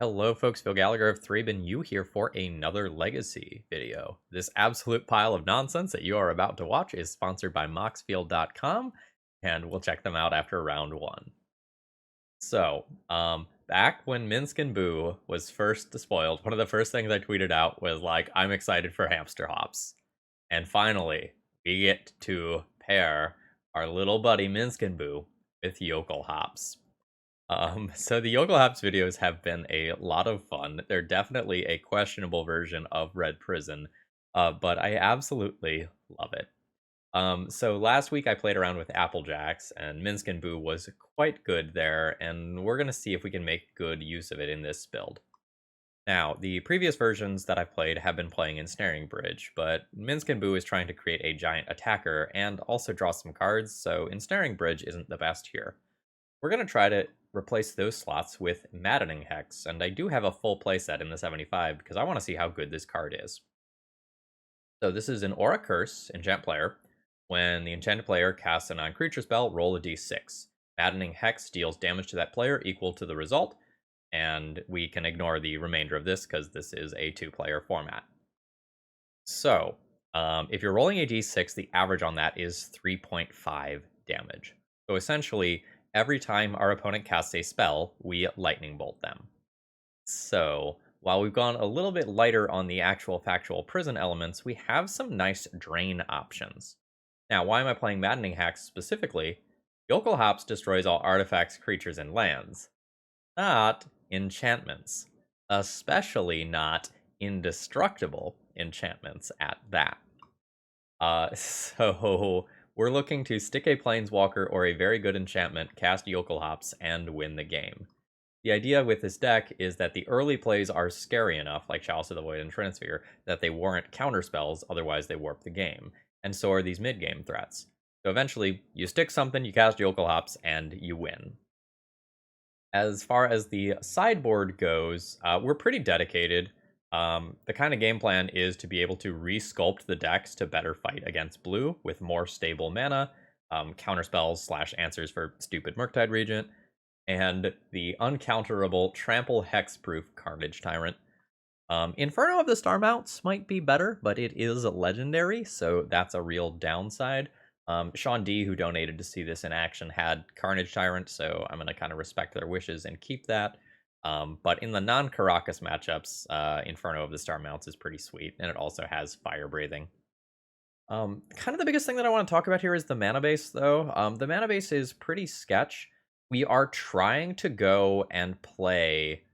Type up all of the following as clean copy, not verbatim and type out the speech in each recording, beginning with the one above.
Hello folks, Phil Gallagher of ThrabenU here for another Legacy video. This absolute pile of nonsense that you are about to watch is sponsored by moxfield.com, and we'll check them out after round one. So, back when Minsc Boo was first spoiled, one of the first things I tweeted out was like, I'm excited for HamsterHaups. And finally, we get to pair our little buddy Minsc Boo with Jokulhaups. So the Jokulhaups videos have been a lot of fun. They're definitely a questionable version of Red Prison, but I absolutely love it. So last week I played around with Applejacks, and Minsc Boo was quite good there, and we're going to see if we can make good use of it in this build. Now, the previous versions that I've played have been playing Ensnaring Bridge, but Minsc Boo is trying to create a giant attacker and also draw some cards, so Ensnaring Bridge isn't the best here. We're going to try to replace those slots with Maddening Hex, and I do have a full playset in the 75 because I want to see how good this card is. So this is an Aura Curse enchant player. When the enchanted player casts a non-creature spell, roll a d6. Maddening Hex deals damage to that player equal to the result, and we can ignore the remainder of this because this is a 2-player format. So, if you're rolling a d6, the average on that is 3.5 damage. So essentially, every time our opponent casts a spell, we lightning bolt them. So, while we've gone a little bit lighter on the actual factual prison elements, we have some nice drain options. Now, why am I playing Maddening Hex specifically? Jokulhaups destroys all artifacts, creatures, and lands. Not enchantments. Especially not indestructible enchantments at that. So we're looking to stick a Planeswalker or a very good enchantment, cast Jokulhaups, and win the game. The idea with this deck is that the early plays are scary enough, like Chalice of the Void and Trinisphere, that they warrant counterspells, otherwise they warp the game. And so are these mid-game threats. So eventually, you stick something, you cast Jokulhaups, and you win. As far as the sideboard goes, we're pretty dedicated. The kind of game plan is to be able to resculpt the decks to better fight against blue with more stable mana, counterspells / answers for stupid Murktide Regent, and the uncounterable trample hexproof Carnage Tyrant. Inferno of the Star Mounts might be better, but it is legendary, so that's a real downside. Sean D, who donated to see this in action, had Carnage Tyrant, so I'm going to kind of respect their wishes and keep that. But in the non-Caracas matchups, Inferno of the Star Mounts is pretty sweet, and it also has Fire Breathing. Kind of the biggest thing that I want to talk about here is the mana base, though. The mana base is pretty sketch. We are trying to go and play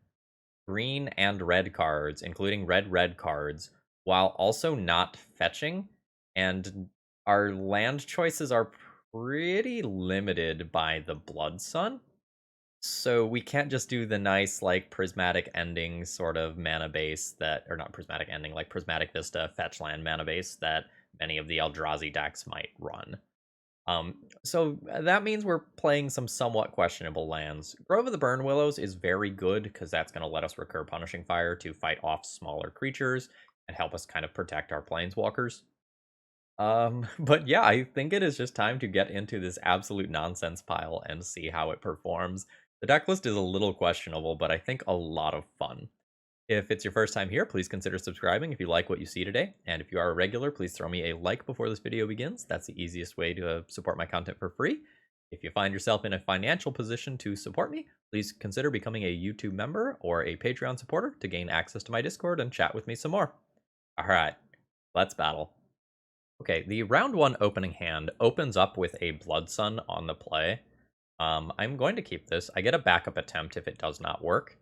green and red cards, including red cards, while also not fetching, and our land choices are pretty limited by the Blood Sun. So we can't just do the nice, like, prismatic ending sort of mana base that, or not prismatic ending, like prismatic Vista fetch land mana base that many of the Eldrazi decks might run. So that means we're playing some somewhat questionable lands. Grove of the Burn Willows is very good because that's going to let us recur Punishing Fire to fight off smaller creatures and help us kind of protect our planeswalkers. But yeah, I think it is just time to get into this absolute nonsense pile and see how it performs. The deck list is a little questionable, but I think a lot of fun. If it's your first time here, please consider subscribing if you like what you see today. And if you are a regular, please throw me a like before this video begins. That's the easiest way to support my content for free. If you find yourself in a financial position to support me, please consider becoming a YouTube member or a Patreon supporter to gain access to my Discord and chat with me some more. All right, let's battle. Okay, the round one opening hand opens up with a Blood Sun on the play. I'm going to keep this. I get a backup attempt if it does not work.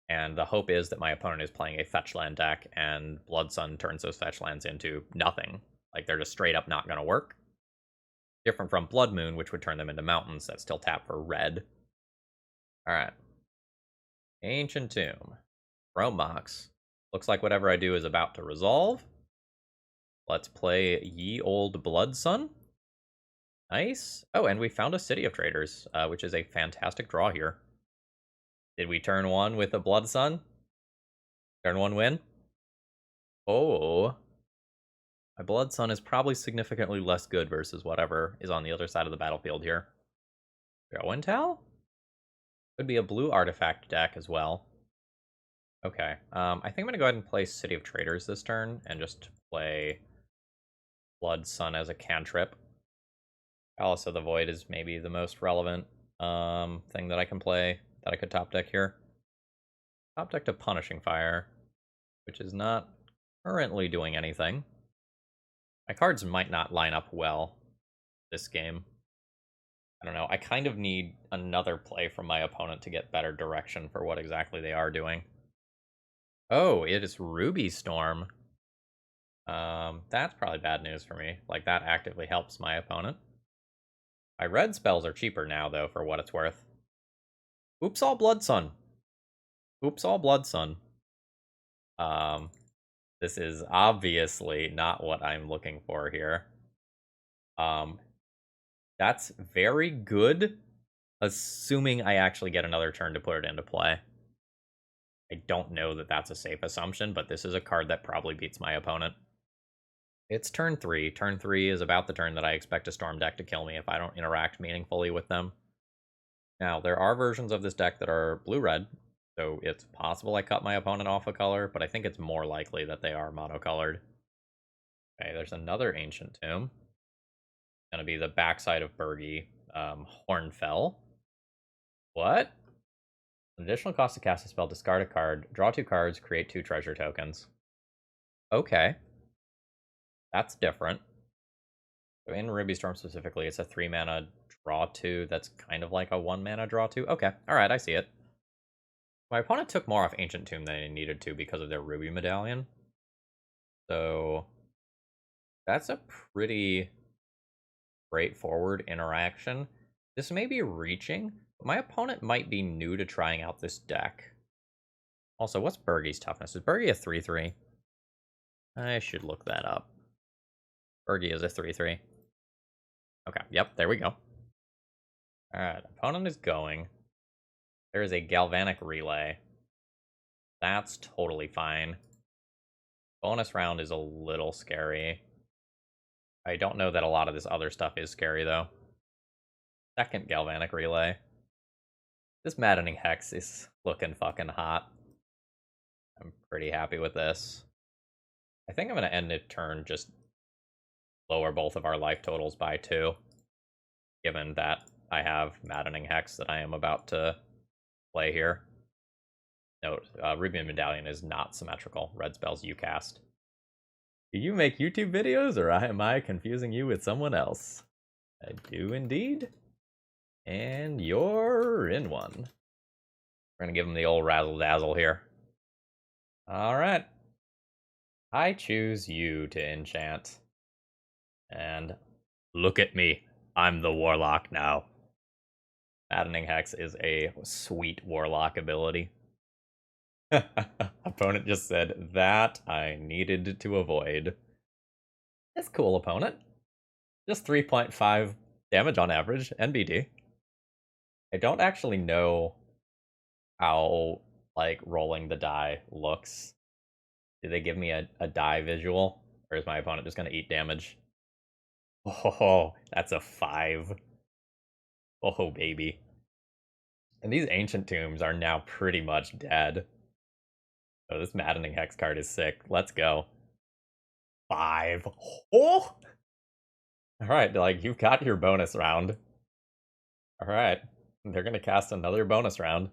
And the hope is that my opponent is playing a fetch land deck, and Blood Sun turns those fetch lands into nothing. Like, they're just straight up not going to work. Different from Blood Moon, which would turn them into mountains that still tap for red. Alright. Ancient Tomb. Chrome Mox. Looks like whatever I do is about to resolve. Let's play Ye Old Blood Sun. Nice. Oh, and we found a City of Traders, which is a fantastic draw here. Did we turn one with a Blood Sun? Turn one win? Oh. My Blood Sun is probably significantly less good versus whatever is on the other side of the battlefield here. Show and Tell? Could be a blue artifact deck as well. Okay, I think I'm gonna go ahead and play City of Traders this turn, and just play Blood Sun as a cantrip. Palace of the Void is maybe the most relevant thing that I can play, that I could top deck here. Top deck to Punishing Fire, which is not currently doing anything. My cards might not line up well this game. I don't know. I kind of need another play from my opponent to get better direction for what exactly they are doing. Oh, it is Ruby Storm. That's probably bad news for me. Like, that actively helps my opponent. My red spells are cheaper now, though, for what it's worth. Oops, all Blood Sun. Oops, all Blood Sun. This is obviously not what I'm looking for here. That's very good, assuming I actually get another turn to put it into play. I don't know that that's a safe assumption, but this is a card that probably beats my opponent. It's turn 3. Turn 3 is about the turn that I expect a Storm deck to kill me if I don't interact meaningfully with them. Now, there are versions of this deck that are blue-red, so it's possible I cut my opponent off a color, but I think it's more likely that they are monocolored. Okay, there's another Ancient Tomb. Gonna be the backside of Burgi. Hornfell. What? An additional cost to cast a spell, discard a card, draw 2 cards, create 2 treasure tokens. Okay. That's different. So in Ruby Storm specifically, it's a 3 mana draw 2 that's kind of like a 1 mana draw 2. Okay, alright, I see it. My opponent took more off Ancient Tomb than he needed to because of their Ruby Medallion. So that's a pretty straightforward interaction. This may be reaching, but my opponent might be new to trying out this deck. Also, what's Burgi's toughness? Is Burgi a 3/3? I should look that up. Burgi is a 3/3. Okay, yep, there we go. Alright, opponent is going. There is a Galvanic Relay. That's totally fine. Bonus round is a little scary. I don't know that a lot of this other stuff is scary, though. Second Galvanic Relay. This Maddening Hex is looking fucking hot. I'm pretty happy with this. I think I'm going to end it turn, just lower both of our life totals by 2. Given that I have Maddening Hex that I am about to play here. Note, Ruby Medallion is not symmetrical. Red spells you cast. Do you make YouTube videos, or am I confusing you with someone else? I do indeed. And you're in one. We're gonna give him the old razzle-dazzle here. Alright. I choose you to enchant. And look at me. I'm the Warlock now. Maddening Hex is a sweet Warlock ability. Opponent just said, that I needed to avoid. That's cool, opponent. Just 3.5 damage on average, NBD. I don't actually know how, like, rolling the die looks. Do they give me a die visual? Or is my opponent just going to eat damage? Oh, that's a 5. Oh, baby. And these Ancient Tombs are now pretty much dead. So this Maddening Hex card is sick. Let's go. 5. Oh! Alright, like, you've got your bonus round. Alright. They're gonna cast another bonus round.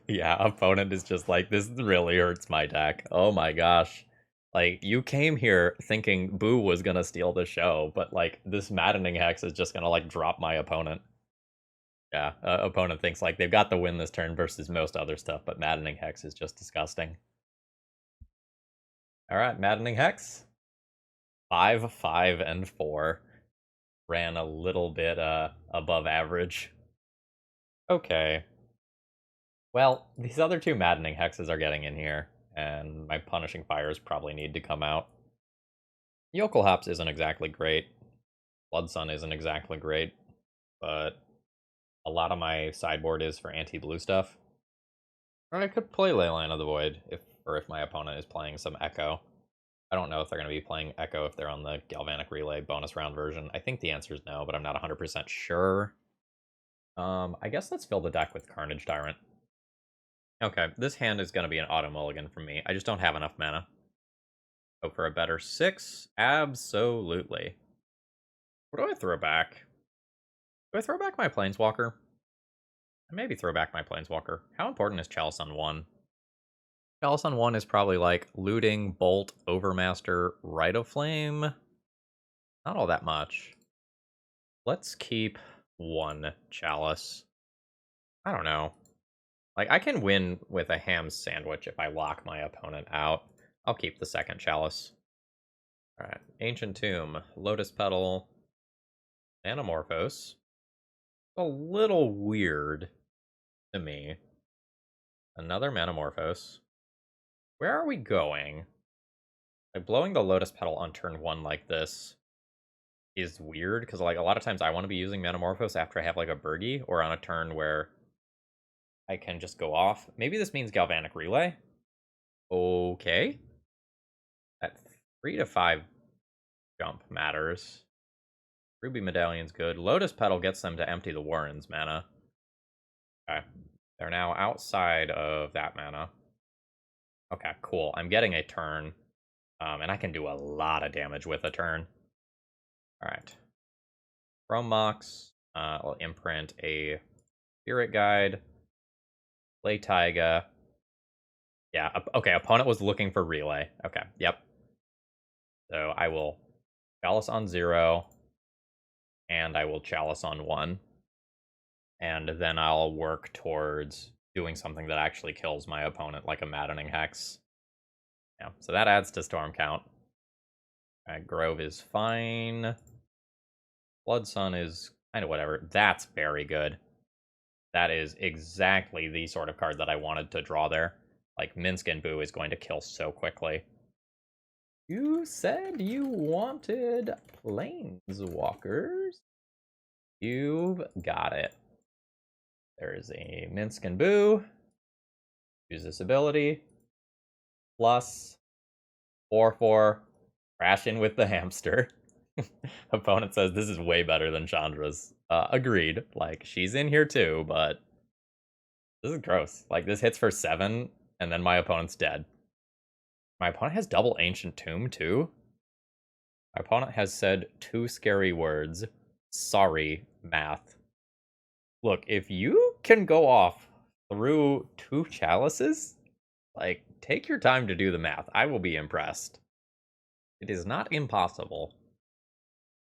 Yeah, opponent is just like, this really hurts my deck. Oh my gosh. Like, you came here thinking Boo was gonna steal the show, but, like, this Maddening Hex is just gonna, like, drop my opponent. Yeah, opponent thinks, like, they've got the win this turn versus most other stuff, but Maddening Hex is just disgusting. Alright, Maddening Hex. 5, 5, and 4. Ran a little bit above average. Okay. Well, these other 2 Maddening Hexes are getting in here, and my Punishing Fires probably need to come out. Jokulhaups isn't exactly great. Blood Sun isn't exactly great, but a lot of my sideboard is for anti-blue stuff. Or I could play Leyline of the Void if my opponent is playing some Echo. I don't know if they're going to be playing Echo if they're on the Galvanic Relay bonus round version. I think the answer is no, but I'm not 100% sure. I guess let's fill the deck with Carnage Tyrant. Okay, this hand is going to be an auto mulligan for me. I just don't have enough mana. Hope for a better 6? Absolutely. What do I throw back? Do I throw back my Planeswalker? Maybe throw back my Planeswalker. How important is Chalice on 1? Chalice on 1 is probably like looting, bolt, overmaster, Rite of Flame. Not all that much. Let's keep 1 Chalice. I don't know. Like, I can win with a ham sandwich if I lock my opponent out. I'll keep the 2nd Chalice. Alright, Ancient Tomb, Lotus Petal, Anamorphose. A little weird to me. Another Manamorphose. Where are we going? Like, blowing the Lotus Petal on turn 1 like this is weird, because like a lot of times I want to be using Manamorphose after I have like a Birgie, or on a turn where I can just go off. Maybe this means Galvanic Relay? Okay. That 3 to 5 jump matters. Ruby Medallion's good. Lotus Petal gets them to empty the Warren's mana. Okay. They're now outside of that mana. Okay, cool. I'm getting a turn. And I can do a lot of damage with a turn. Alright. Chrome Mox. I'll imprint a Spirit Guide. Play Taiga. Yeah, okay, opponent was looking for Relay. Okay, yep. So I will Chalice on 0. And I will Chalice on 1. And then I'll work towards doing something that actually kills my opponent, like a Maddening Hex. Yeah, so that adds to Storm count. Grove is fine. Blood Sun is kind of whatever. That's very good. That is exactly the sort of card that I wanted to draw there. Like, Minsc Boo is going to kill so quickly. You said you wanted Planeswalkers. You've got it. There's a Minsc Boo. Use this ability. Plus 4/4. Crash in with the hamster. Opponent says this is way better than Chandra's. Agreed. Like, she's in here too, but this is gross. Like, this hits for 7, and then my opponent's dead. My opponent has double Ancient Tomb too. My opponent has said 2 scary words. Sorry, math. Look, if you can go off through 2 chalices, like, take your time to do the math. I will be impressed. It is not impossible,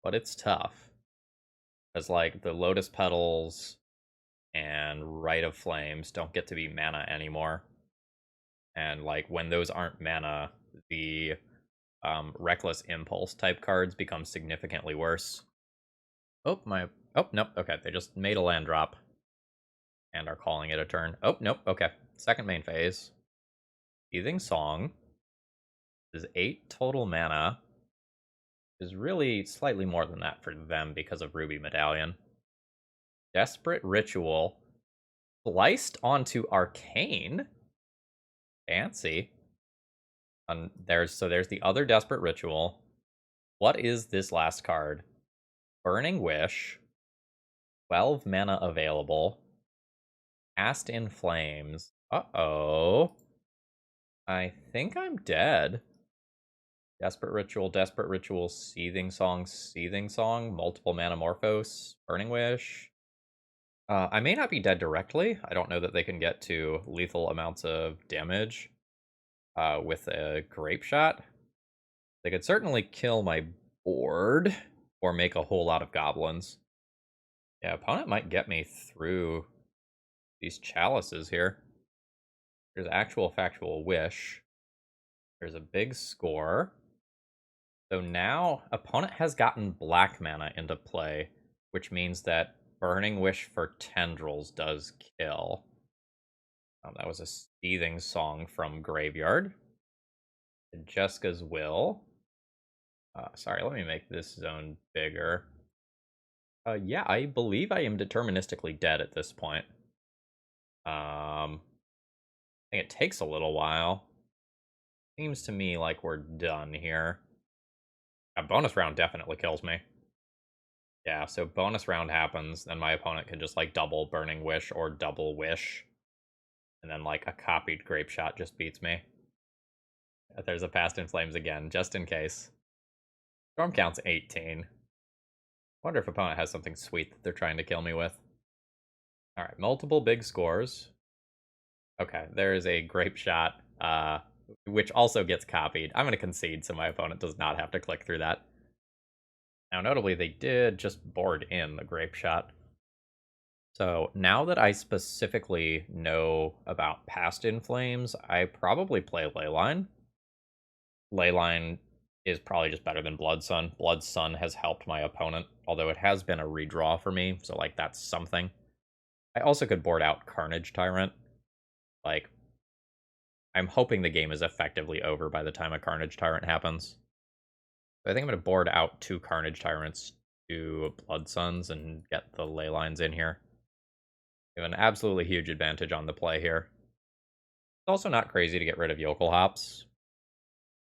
but it's tough. Because, like, the Lotus Petals and Rite of Flames don't get to be mana anymore. And, like, when those aren't mana, the Reckless Impulse type cards become significantly worse. Oh, nope, okay, they just made a land drop. And are calling it a turn. Oh, nope, okay. Second main phase. Seething Song. Is 8 total mana. Is really slightly more than that for them because of Ruby Medallion. Desperate Ritual. Sliced onto Arcane. Fancy. There's the other Desperate Ritual. What is this last card? Burning Wish. 12 mana available. Cast in Flames. Uh-oh. I think I'm dead. Desperate Ritual, Seething Song, multiple Manamorphose, Burning Wish. I may not be dead directly. I don't know that they can get to lethal amounts of damage with a Grape Shot. They could certainly kill my board or make a whole lot of goblins. Yeah, opponent might get me through these chalices here. There's actual factual wish. There's a big score. So now opponent has gotten black mana into play, which means that Burning Wish for Tendrils does kill. That was a Seething Song from Graveyard. Jessica's Will. Sorry, let me make this zone bigger. Yeah, I believe I am deterministically dead at this point. I think it takes a little while. Seems to me like we're done here. A bonus round definitely kills me. Yeah, so bonus round happens, then my opponent can just, like, double Burning Wish or double Wish. And then, like, a copied Grape Shot just beats me. There's a Past in Flames again, just in case. Storm count's 18. Wonder if opponent has something sweet that they're trying to kill me with. Alright, multiple big scores. Okay, there is a Grape Shot, which also gets copied. I'm going to concede so my opponent does not have to click through that. Now, notably, they did just board in the Grape Shot. So now that I specifically know about Past in Flames, I probably play Leyline. Leyline is probably just better than Blood Sun. Blood Sun has helped my opponent, although it has been a redraw for me, so, like, that's something. I also could board out Carnage Tyrant. Like, I'm hoping the game is effectively over by the time a Carnage Tyrant happens. So I think I'm going to board out 2 Carnage Tyrants to Blood Suns and get the Leylines in here. We have an absolutely huge advantage on the play here. It's also not crazy to get rid of Jokulhaups,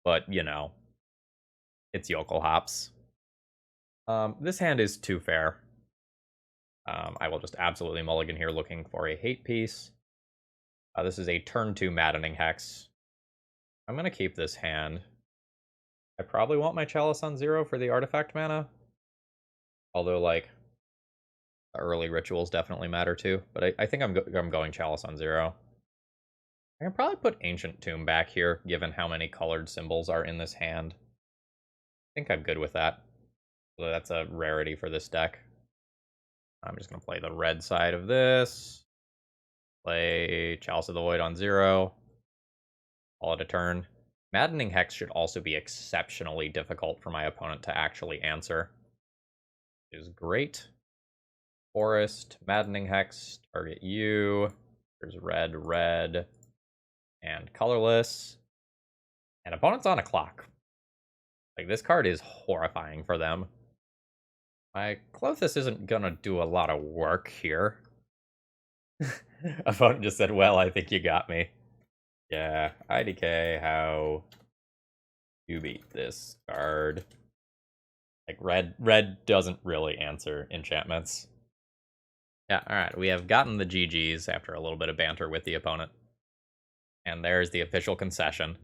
but, you know, it's Jokulhaups. This hand is too fair. I will just absolutely mulligan here looking for a hate piece. This is a turn 2 Maddening Hex. I'm going to keep this hand. I probably want my Chalice on 0 for the artifact mana. Although, like, the early rituals definitely matter too. But I think I'm going Chalice on 0. I can probably put Ancient Tomb back here, given how many colored symbols are in this hand. I think I'm good with that. So that's a rarity for this deck. I'm just going to play the red side of this. Play Chalice of the Void on 0. Call it a turn. Maddening Hex should also be exceptionally difficult for my opponent to actually answer. Which is great. Forest, Maddening Hex, target you. There's red, red, and colorless. And opponent's on a clock. Like, this card is horrifying for them. My Klothys isn't gonna do a lot of work here. Opponent just said, well, I think you got me. Yeah, IDK, how you beat this card. Like, red doesn't really answer enchantments. Yeah, alright, we have gotten the GGs after a little bit of banter with the opponent. And there's the official concession.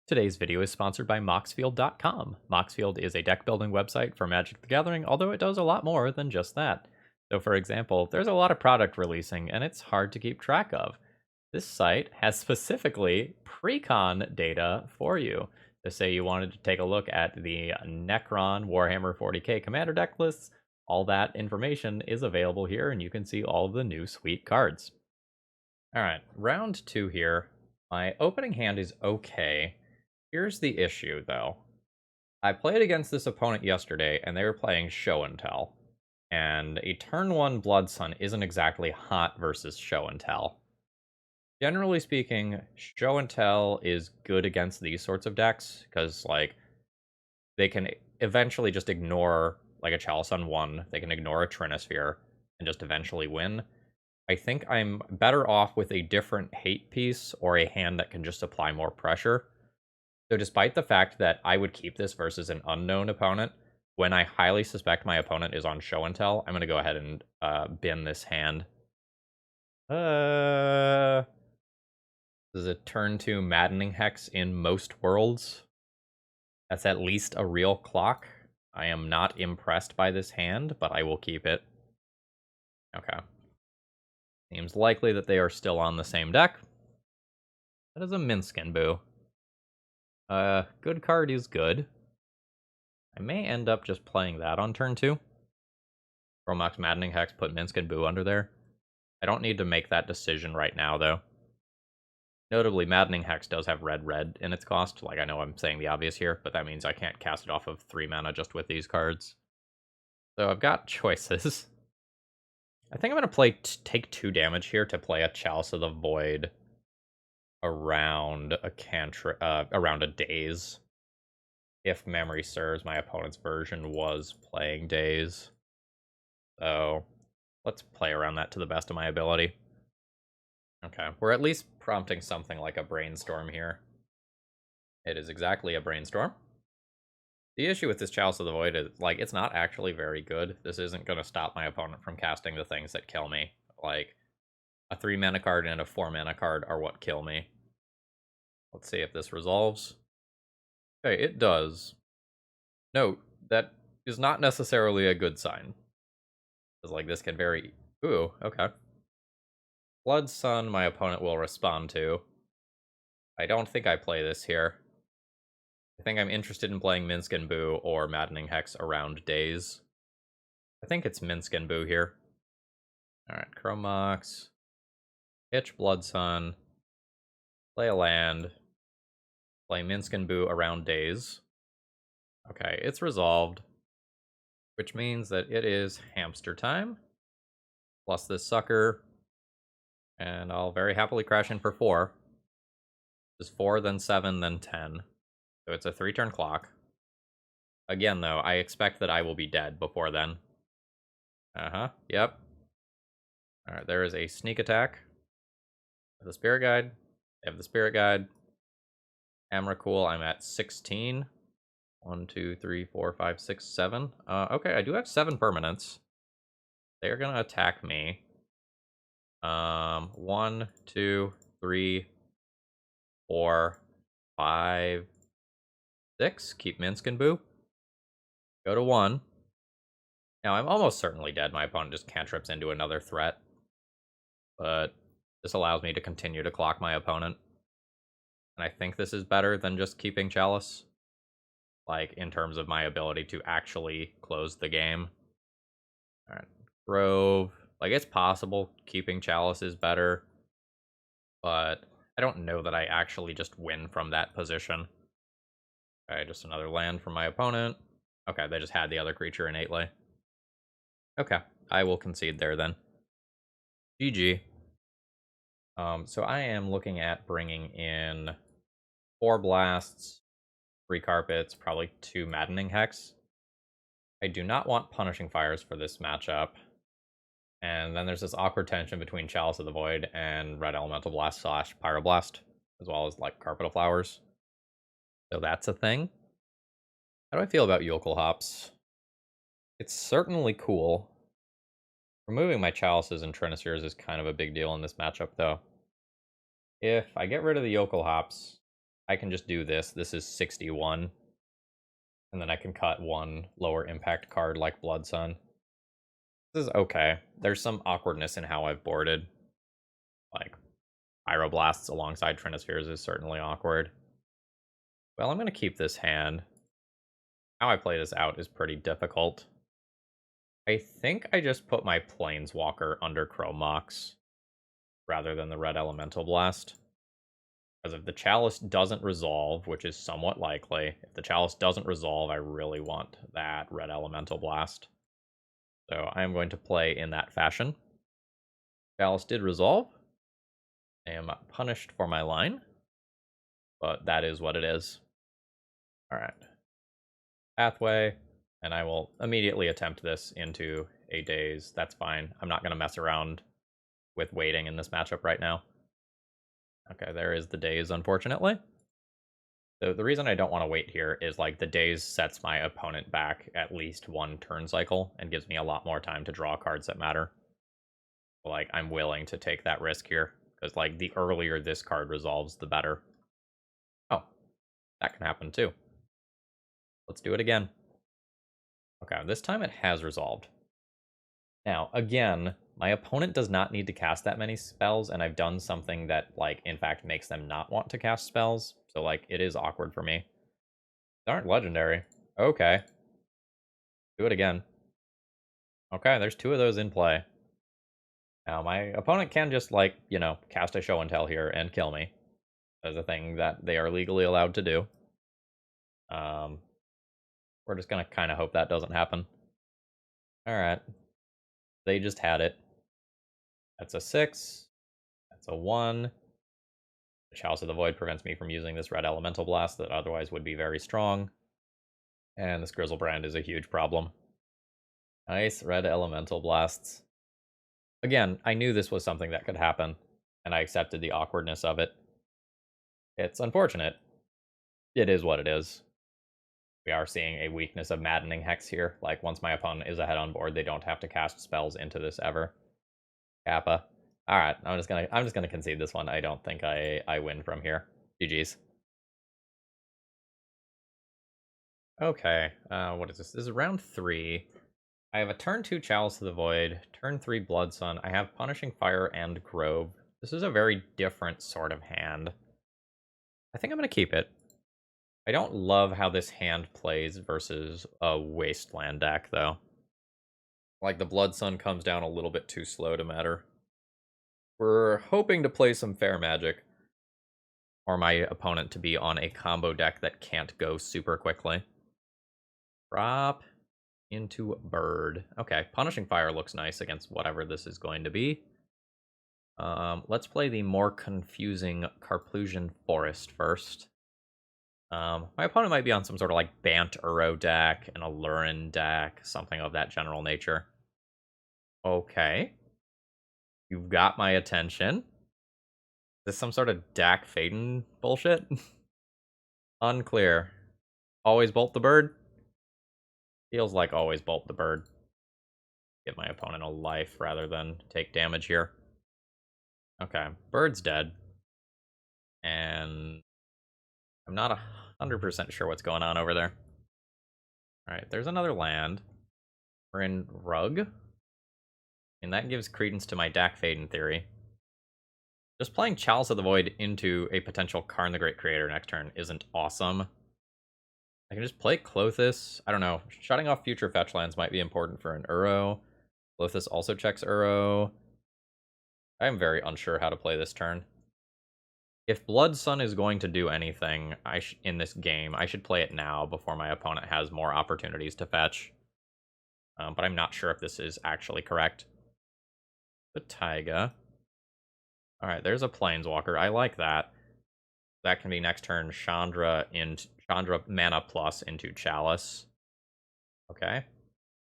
Today's video is sponsored by Moxfield.com. Moxfield is a deck building website for Magic the Gathering, although it does a lot more than just that. So, for example, there's a lot of product releasing, and it's hard to keep track of. This site has specifically pre-con data for you. To say you wanted to take a look at the Necron Warhammer 40k commander deck lists, all that information is available here, and you can see all of the new sweet cards. Alright, round 2 here. My opening hand is okay. Here's the issue, though. I played against this opponent yesterday, and they were playing Show and Tell. And a turn 1 Blood Sun isn't exactly hot versus Show and Tell. Generally speaking, Show and Tell is good against these sorts of decks, because, like, they can eventually just ignore, like, a Chalice on 1, they can ignore a Trinisphere, and just eventually win. I think I'm better off with a different hate piece, or a hand that can just apply more pressure. So despite the fact that I would keep this versus an unknown opponent, when I highly suspect my opponent is on Show and Tell, I'm going to go ahead and bin this hand. This is a turn 2 Maddening Hex in most worlds. That's at least a real clock. I am not impressed by this hand, but I will keep it. Okay. Seems likely that they are still on the same deck. That is a Minsc Boo. Good card is good. I may end up just playing that on turn 2. Romox Maddening Hex, put Minsc Boo under there. I don't need to make that decision right now, though. Notably, Maddening Hex does have red in its cost. Like, I know I'm saying the obvious here, but that means I can't cast it off of 3 mana just with these cards. So I've got choices. I think I'm going to take 2 damage here to play a Chalice of the Void around a Daze. If memory serves, my opponent's version was playing Daze. So let's play around that to the best of my ability. Okay, we're at least prompting something like a brainstorm here. It is exactly a brainstorm. The issue with this Chalice of the Void is, like, it's not actually very good. This isn't going to stop my opponent from casting the things that kill me. Like, A 3 mana card and a 4 mana card are what kill me. Let's see if this resolves. Okay, it does. Note, that is not necessarily a good sign. Because, like, this can very... Ooh, okay. Blood Sun, my opponent will respond to. I don't think I play this here. I think I'm interested in playing Minsc Boo or Maddening Hex around days. I think it's Minsc Boo here. Alright, Chromox. Pitch Blood Sun. Play a land. Play Minsc Boo around days. Okay, it's resolved. Which means that it is hamster time. Plus this sucker. And I'll very happily crash in for 4. This is 4, then 7, then 10. So it's a 3-turn clock. Again, though, I expect that I will be dead before then. Yep. Alright, there is a sneak attack. The Spirit Guide. I have the Spirit Guide. Amracool, I'm at 16. 1, 2, 3, 4, 5, 6, 7. Okay, I do have 7 permanents. They're gonna attack me. 1, 2, 3, 4, 5, 6. Keep Minsc Boo. Go to 1. Now, I'm almost certainly dead. My opponent just cantrips into another threat. But this allows me to continue to clock my opponent. And I think this is better than just keeping Chalice. Like, in terms of my ability to actually close the game. Alright, Grove. Like, it's possible keeping Chalice is better. But I don't know that I actually just win from that position. Okay, just another land from my opponent. Okay, they just had the other creature innately. Okay, I will concede there then. GG. So I am looking at bringing in 4 blasts, 3 carpets, probably 2 maddening hex. I do not want punishing fires for this matchup. And then there's this awkward tension between Chalice of the Void and Red Elemental Blast / Pyroblast, as well as like Carpet of Flowers. So that's a thing. How do I feel about Jokulhaups? It's certainly cool. Removing my Chalices and Trinispheres is kind of a big deal in this matchup, though. If I get rid of the Jokulhaups, I can just do this. This is 61. And then I can cut 1 lower impact card like Blood Sun. This is okay. There's some awkwardness in how I've boarded. Like, Pyroblasts alongside Trinispheres is certainly awkward. Well, I'm going to keep this hand. How I play this out is pretty difficult. I think I just put my Planeswalker under Chromox rather than the Red Elemental Blast. Because if the Chalice doesn't resolve, which is somewhat likely, if the Chalice doesn't resolve, I really want that Red Elemental Blast. So I am going to play in that fashion. Chalice did resolve. I am punished for my line, but that is what it is. Alright. Pathway, and I will immediately attempt this into a daze. That's fine. I'm not going to mess around with waiting in this matchup right now. Okay, there is the daze, unfortunately. So the reason I don't want to wait here is, like, the daze sets my opponent back at least 1 turn cycle and gives me a lot more time to draw cards that matter. So, like, I'm willing to take that risk here, because, like, the earlier this card resolves, the better. Oh, that can happen too. Let's do it again. Okay, this time it has resolved. Now, again, my opponent does not need to cast that many spells, and I've done something that, like, in fact makes them not want to cast spells. So, like, it is awkward for me. They aren't legendary. Okay. Do it again. Okay, there's 2 of those in play. Now, my opponent can just, like, you know, cast a show and tell here and kill me. That's a thing that they are legally allowed to do. We're just gonna kind of hope that doesn't happen. Alright. They just had it. That's a 6. That's a 1. The Chalice of the Void prevents me from using this Red Elemental Blast that otherwise would be very strong. And this Grizzlebrand is a huge problem. Nice Red Elemental Blasts. Again, I knew this was something that could happen, and I accepted the awkwardness of it. It's unfortunate. It is what it is. We are seeing a weakness of Maddening Hex here. Like, once my opponent is ahead on board, they don't have to cast spells into this ever. Kappa. All right, I'm just gonna concede this one. I don't think I win from here. GG's. Okay, what is this? This is round 3. I have a turn 2 Chalice of the Void, turn 3 Blood Sun. I have Punishing Fire and Grove. This is a very different sort of hand. I think I'm gonna keep it. I don't love how this hand plays versus a Wasteland deck, though. Like, the Blood Sun comes down a little bit too slow to matter. We're hoping to play some Fair Magic, or my opponent to be on a combo deck that can't go super quickly. Drop into Bird. Okay, Punishing Fire looks nice against whatever this is going to be. Let's play the more confusing Carplusian Forest first. My opponent might be on some sort of like Bant Uro deck, an Alurin deck, something of that general nature. Okay. You've got my attention. Is this some sort of Dak Faden bullshit? Unclear. Always bolt the bird? Feels like always bolt the bird. Give my opponent a life rather than take damage here. Okay, bird's dead. And I'm not 100% sure what's going on over there. Alright, there's another land. We're in Rug. And that gives credence to my Dak Faden theory. Just playing Chalice of the Void into a potential Karn the Great Creator next turn isn't awesome. I can just play Klothys. I don't know. Shutting off future fetch lands might be important for an Uro. Klothys also checks Uro. I'm very unsure how to play this turn. If Blood Sun is going to do anything in this game, I should play it now before my opponent has more opportunities to fetch. But I'm not sure if this is actually correct. The Taiga. Alright, there's a Planeswalker. I like that. That can be next turn Chandra mana plus into Chalice. Okay.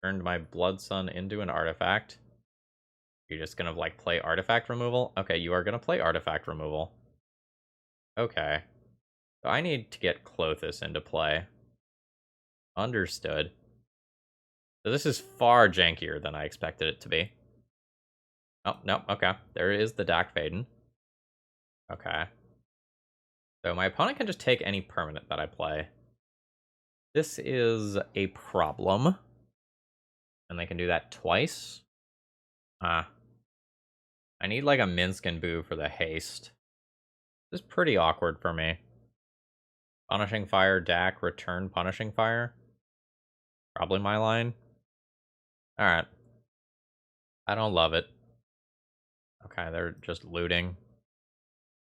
Turned my Blood Sun into an artifact. You're just gonna like play artifact removal? Okay, you are gonna play artifact removal. Okay. So I need to get Klothys into play. Understood. So this is far jankier than I expected it to be. Oh, no, okay. There is the Dak Faden. Okay. So my opponent can just take any permanent that I play. This is a problem. And they can do that twice. I need like a Minsc Boo for the haste. This is pretty awkward for me. Punishing Fire, Dak, return Punishing Fire. Probably my line. Alright. I don't love it. Okay, they're just looting.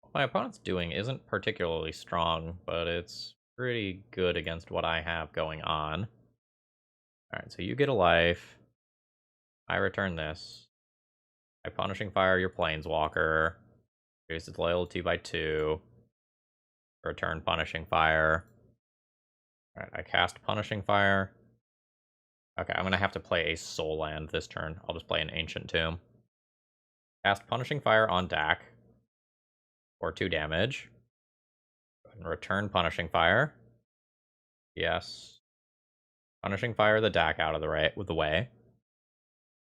What my opponent's doing isn't particularly strong, but it's pretty good against what I have going on. Alright, so you get a life. I return this. By Punishing Fire your Planeswalker. Reduce its loyalty by 2. Return Punishing Fire. Alright, I cast Punishing Fire. Okay, I'm gonna have to play a Soul Land this turn. I'll just play an Ancient Tomb. Cast Punishing Fire on Dak. For 2 damage. And return Punishing Fire. Yes. Punishing Fire the Dak out of the way.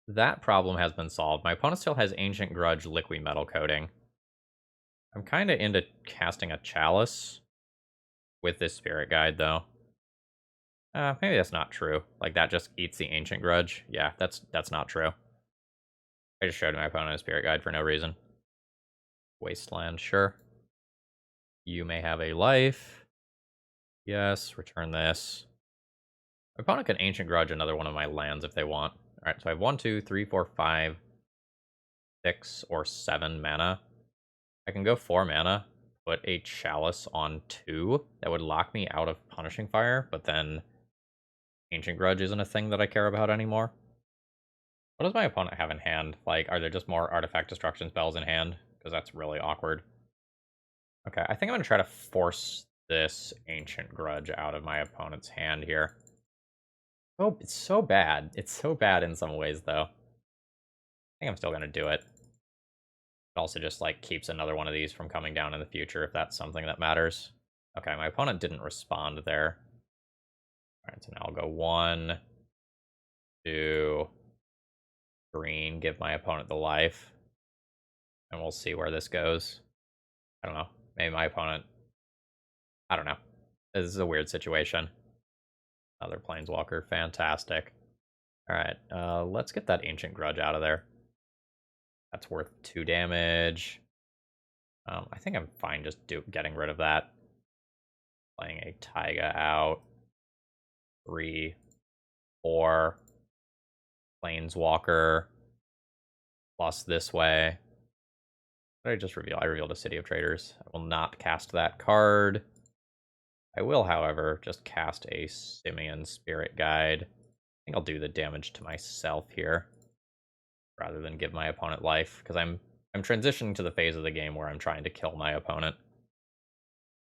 That problem has been solved. My opponent still has Ancient Grudge Liquid Metal Coating. I'm kind of into casting a Chalice with this Spirit Guide, though. Maybe that's not true. Like, that just eats the Ancient Grudge. Yeah, that's not true. I just showed my opponent a Spirit Guide for no reason. Wasteland, sure. You may have a life. Yes, return this. My opponent can Ancient Grudge another one of my lands if they want. Alright, so I have 1, 2, 3, 4, 5, 6, or 7 mana. I can go 4 mana, put a Chalice on 2. That would lock me out of Punishing Fire, but then Ancient Grudge isn't a thing that I care about anymore. What does my opponent have in hand? Like, are there just more Artifact Destruction spells in hand? Because that's really awkward. Okay, I think I'm going to try to force this Ancient Grudge out of my opponent's hand here. Oh, it's so bad. It's so bad in some ways, though. I think I'm still going to do it. It also just, like, keeps another one of these from coming down in the future, if that's something that matters. Okay, my opponent didn't respond there. Alright, so now I'll go 1, 2, green, give my opponent the life. and we'll see where this goes. I don't know. Maybe my opponent... I don't know. This is a weird situation. Another Planeswalker. Fantastic. Alright, let's get that Ancient Grudge out of there. That's worth 2 damage. I think I'm fine just getting rid of that. Playing a Taiga out. 3, 4. Planeswalker. Plus this way. What did I just reveal? I revealed a City of Traders. I will not cast that card. I will, however, just cast a Simian Spirit Guide. I think I'll do the damage to myself here, rather than give my opponent life, because I'm transitioning to the phase of the game where I'm trying to kill my opponent.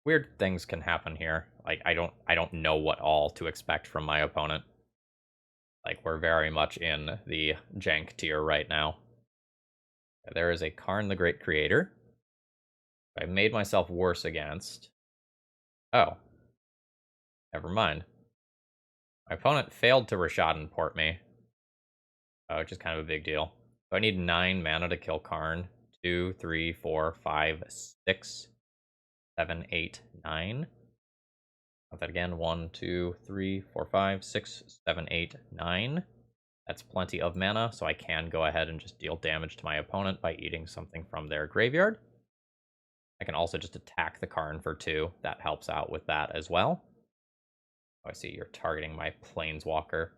Weird things can happen here. Like, I don't know what all to expect from my opponent. Like, we're very much in the jank tier right now. There is a Karn the Great Creator. I made myself worse against. Oh. Never mind. My opponent failed to Rashad port me. Which is kind of a big deal. So I need 9 mana to kill Karn. 2, 3, 4, 5, 6, 7, 8, 9. Count that again. 1, 2, 3, 4, 5, 6, 7, 8, 9. That's plenty of mana, so I can go ahead and just deal damage to my opponent by eating something from their graveyard. I can also just attack the Karn for 2. That helps out with that as well. Oh, I see you're targeting my Planeswalker.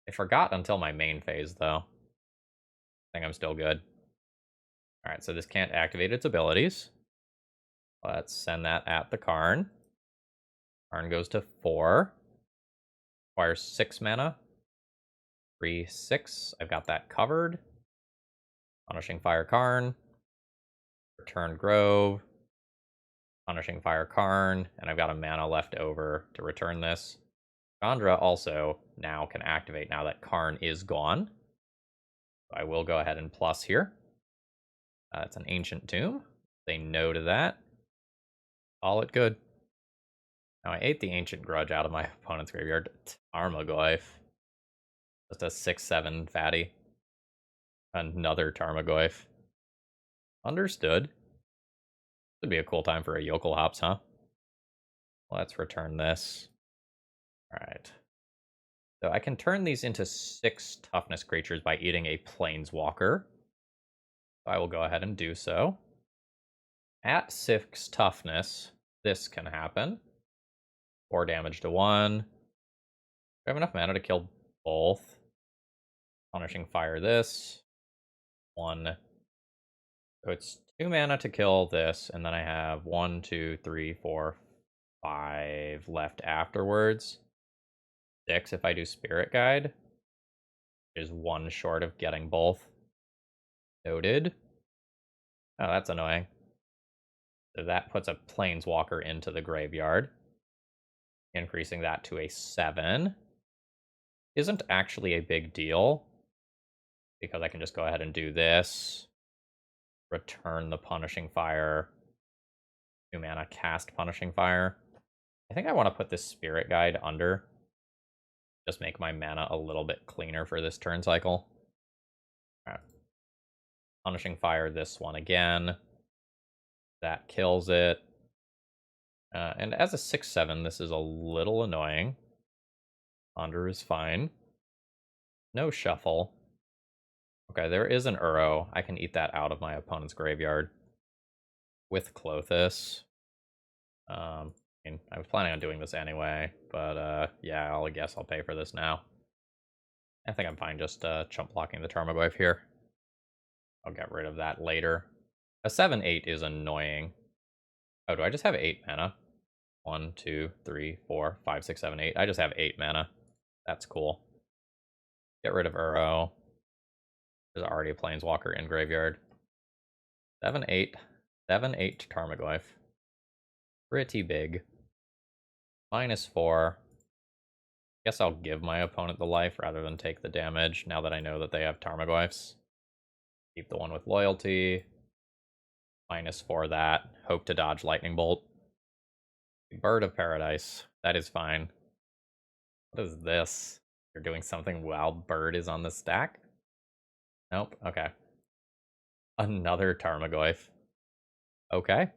I forgot until my main phase, though. I think I'm still good. Alright, so this can't activate its abilities. Let's send that at the Karn. Karn goes to 4. Requires 6 mana. 3, 6. I've got that covered. Punishing Fire Karn. Return Grove. Punishing Fire Karn. And I've got a mana left over to return this. Chandra also now can activate now that Karn is gone. So I will go ahead and plus here. It's an Ancient Tomb. Say no to that. Call it good. Now I ate the Ancient Grudge out of my opponent's graveyard. Tarmogoyf. Just a 6/7 fatty. Another Tarmogoyf. Understood. Would be a cool time for a Jokulhaups, huh? Let's return this. Alright. So I can turn these into 6 toughness creatures by eating a Planeswalker. So I will go ahead and do so. At 6 toughness, this can happen. 4 damage to 1. Do I have enough mana to kill both? Punishing Fire this. 1. So it's 2 mana to kill this, and then I have 1, 2, 3, 4, 5 left afterwards. 6 if I do Spirit Guide. Is 1 short of getting both. Noted. Oh, that's annoying. So that puts a Planeswalker into the graveyard. Increasing that to a 7. Isn't actually a big deal, because I can just go ahead and do this. Return the Punishing Fire. 2 mana, cast Punishing Fire. I think I want to put this Spirit Guide under. Just make my mana a little bit cleaner for this turn cycle. Alright. Punishing Fire this one again. That kills it. And as a 6/7, this is a little annoying. Ponder is fine. No shuffle. Okay, there is an Uro. I can eat that out of my opponent's graveyard with Klothys. I mean, I was planning on doing this anyway, but yeah, I guess I'll pay for this now. I think I'm fine just chump blocking the Tarmogoyf here. I'll get rid of that later. A 7/8 is annoying. Oh, do I just have 8 mana? 1, 2, 3, 4, 5, 6, 7, 8. I just have 8 mana. That's cool. Get rid of Uro. There's already a Planeswalker in graveyard. 7/8. 7/8 Tarmogoyf. Pretty big. -4. Guess I'll give my opponent the life rather than take the damage now that I know that they have Tarmogoyfs. Keep the one with loyalty. -4 that. Hope to dodge Lightning Bolt. Bird of Paradise. That is fine. What is this? You're doing something while Bird is on the stack? Nope. Okay. Another Tarmogoyf. Okay,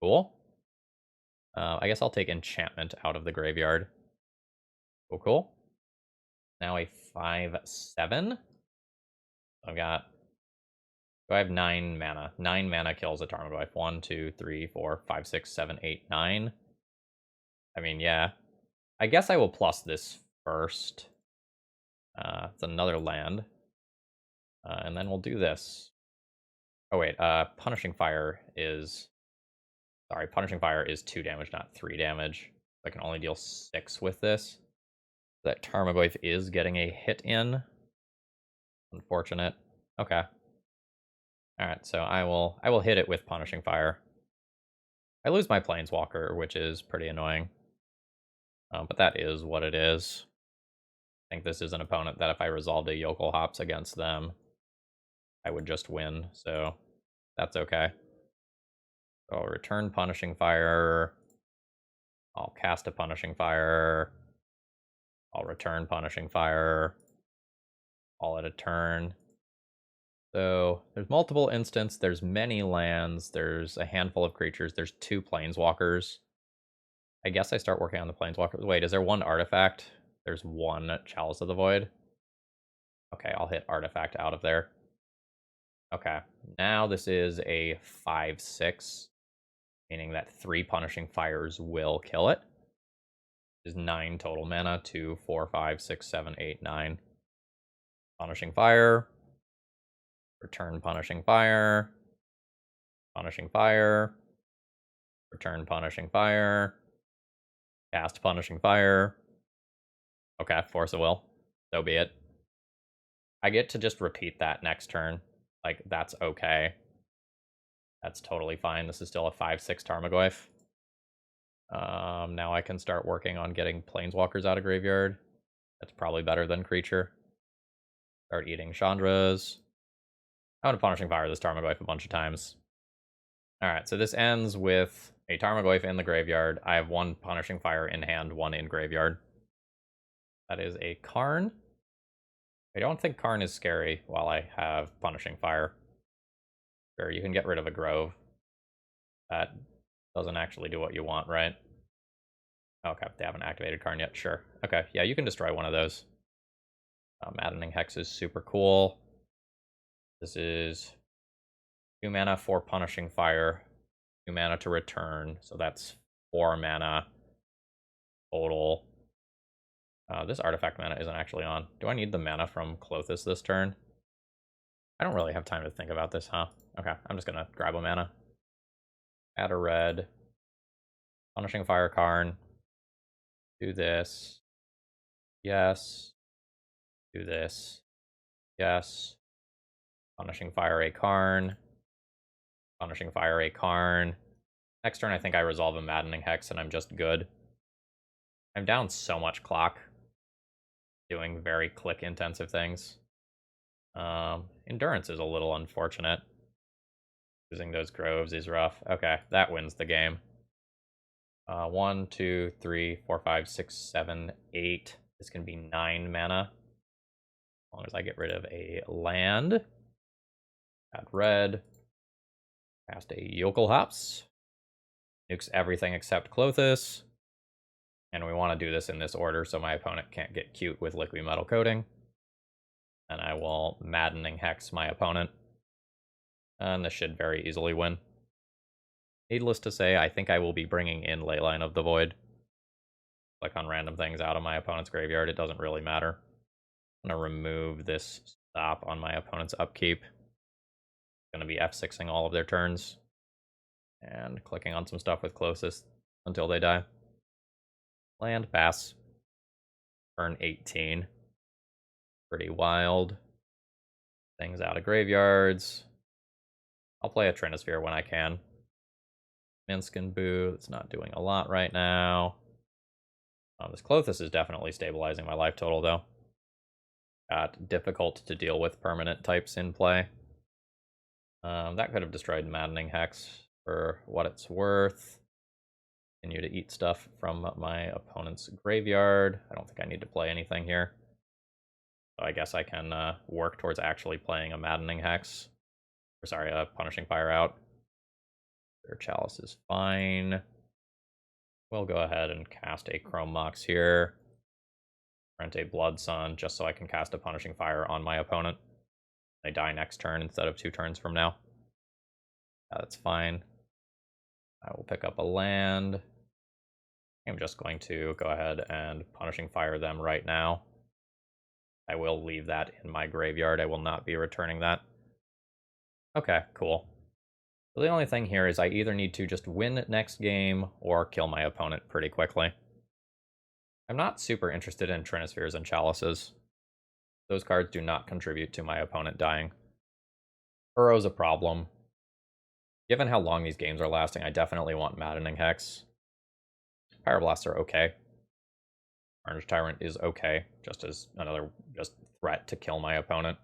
cool. I guess I'll take enchantment out of the graveyard. Cool, cool. Now a 5/7. I've got. Do I have 9 mana? 9 mana kills a Tarmogoyf. 1, 2, 3, 4, 5, 6, 7, 8, 9. I mean, yeah. I guess I will plus this first. It's another land. And then we'll do this. Oh, wait. Punishing Fire is... Sorry, Punishing Fire is 2 damage, not 3 damage. I can only deal 6 with this. That Tarmogoyf is getting a hit in. Unfortunate. Okay. Alright, so I will hit it with Punishing Fire. I lose my Planeswalker, which is pretty annoying. But that is what it is. I think this is an opponent that if I resolved a Jokulhaups against them, I would just win, so that's okay. So I'll return Punishing Fire. I'll cast a Punishing Fire. I'll return Punishing Fire. All at a turn. So there's multiple instants, there's many lands, there's a handful of creatures, there's 2 Planeswalkers. I guess I start working on the Planeswalkers. Wait, is there 1 artifact? There's 1 Chalice of the Void. Okay, I'll hit artifact out of there. Okay, now this is a 5/6, meaning that 3 Punishing Fires will kill it. Is 9 total mana. 2, 4, 5, 6, 7, 8, 9. Punishing Fire. Return Punishing Fire. Punishing Fire. Return Punishing Fire. Cast Punishing Fire. Okay, Force of Will. So be it. I get to just repeat that next turn. Like, that's okay. That's totally fine. This is still a 5/6 Tarmogoyf. Now I can start working on getting Planeswalkers out of graveyard. That's probably better than creature. Start eating Chandras. I'm going to Punishing Fire this Tarmogoyf a bunch of times. Alright, so this ends with a Tarmogoyf in the graveyard. I have 1 Punishing Fire in hand, 1 in graveyard. That is a Karn. I don't think Karn is scary while I have Punishing Fire. Sure, you can get rid of a Grove. That doesn't actually do what you want, right? Okay, they haven't activated Karn yet. Sure. Okay, yeah, you can destroy one of those. Maddening Hex is super cool. This is 2 mana for Punishing Fire, 2 mana to return, so that's 4 mana total. This artifact mana isn't actually on. Do I need the mana from Klothys this turn? I don't really have time to think about this, huh? Okay, I'm just gonna grab a mana. Add a red. Punishing Fire Karn. Do this. Yes. Do this. Yes. Punishing Fire a Karn. Punishing Fire a Karn. Next turn I think I resolve a Maddening Hex and I'm just good. I'm down so much clock. Doing very click-intensive things. Endurance is a little unfortunate. Using those Groves is rough. Okay, that wins the game. 1, 2, 3, 4, 5, 6, 7, 8. This can be 9 mana. As long as I get rid of a land. Add red. Cast a Jokulhaups. Nukes everything except Klothys. And we want to do this in this order so my opponent can't get cute with Liquid Metal Coating. And I will Maddening Hex my opponent. And this should very easily win. Needless to say, I think I will be bringing in Leyline of the Void. Click on random things out of my opponent's graveyard. It doesn't really matter. I'm going to remove this stop on my opponent's upkeep. Going to be F6ing all of their turns. And clicking on some stuff with Klothys until they die. Land, pass. Turn 18. Pretty wild. Things out of graveyards. I'll play a Trinisphere when I can. Minsc Boo, that's not doing a lot right now. This Klothys is definitely stabilizing my life total, though. Got difficult to deal with permanent types in play. That could have destroyed Maddening Hex for what it's worth. Continue to eat stuff from my opponent's graveyard. I don't think I need to play anything here. So I guess I can work towards actually playing a Maddening Hex. Or sorry, Punishing Fire out. Their Chalice is fine. We'll go ahead and cast a Chrome Mox here. Rent a Blood Sun, just so I can cast a Punishing Fire on my opponent. They die next turn instead of 2 turns from now. That's fine. I will pick up a land. I'm just going to go ahead and Punishing Fire them right now. I will leave that in my graveyard. I will not be returning that. Okay, cool. So the only thing here is I either need to just win next game or kill my opponent pretty quickly. I'm not super interested in Trinispheres and Chalices. Those cards do not contribute to my opponent dying. Uro's a problem. Given how long these games are lasting, I definitely want Maddening Hex. Pyroblasts are okay. Orange Tyrant is okay, just as another threat to kill my opponent.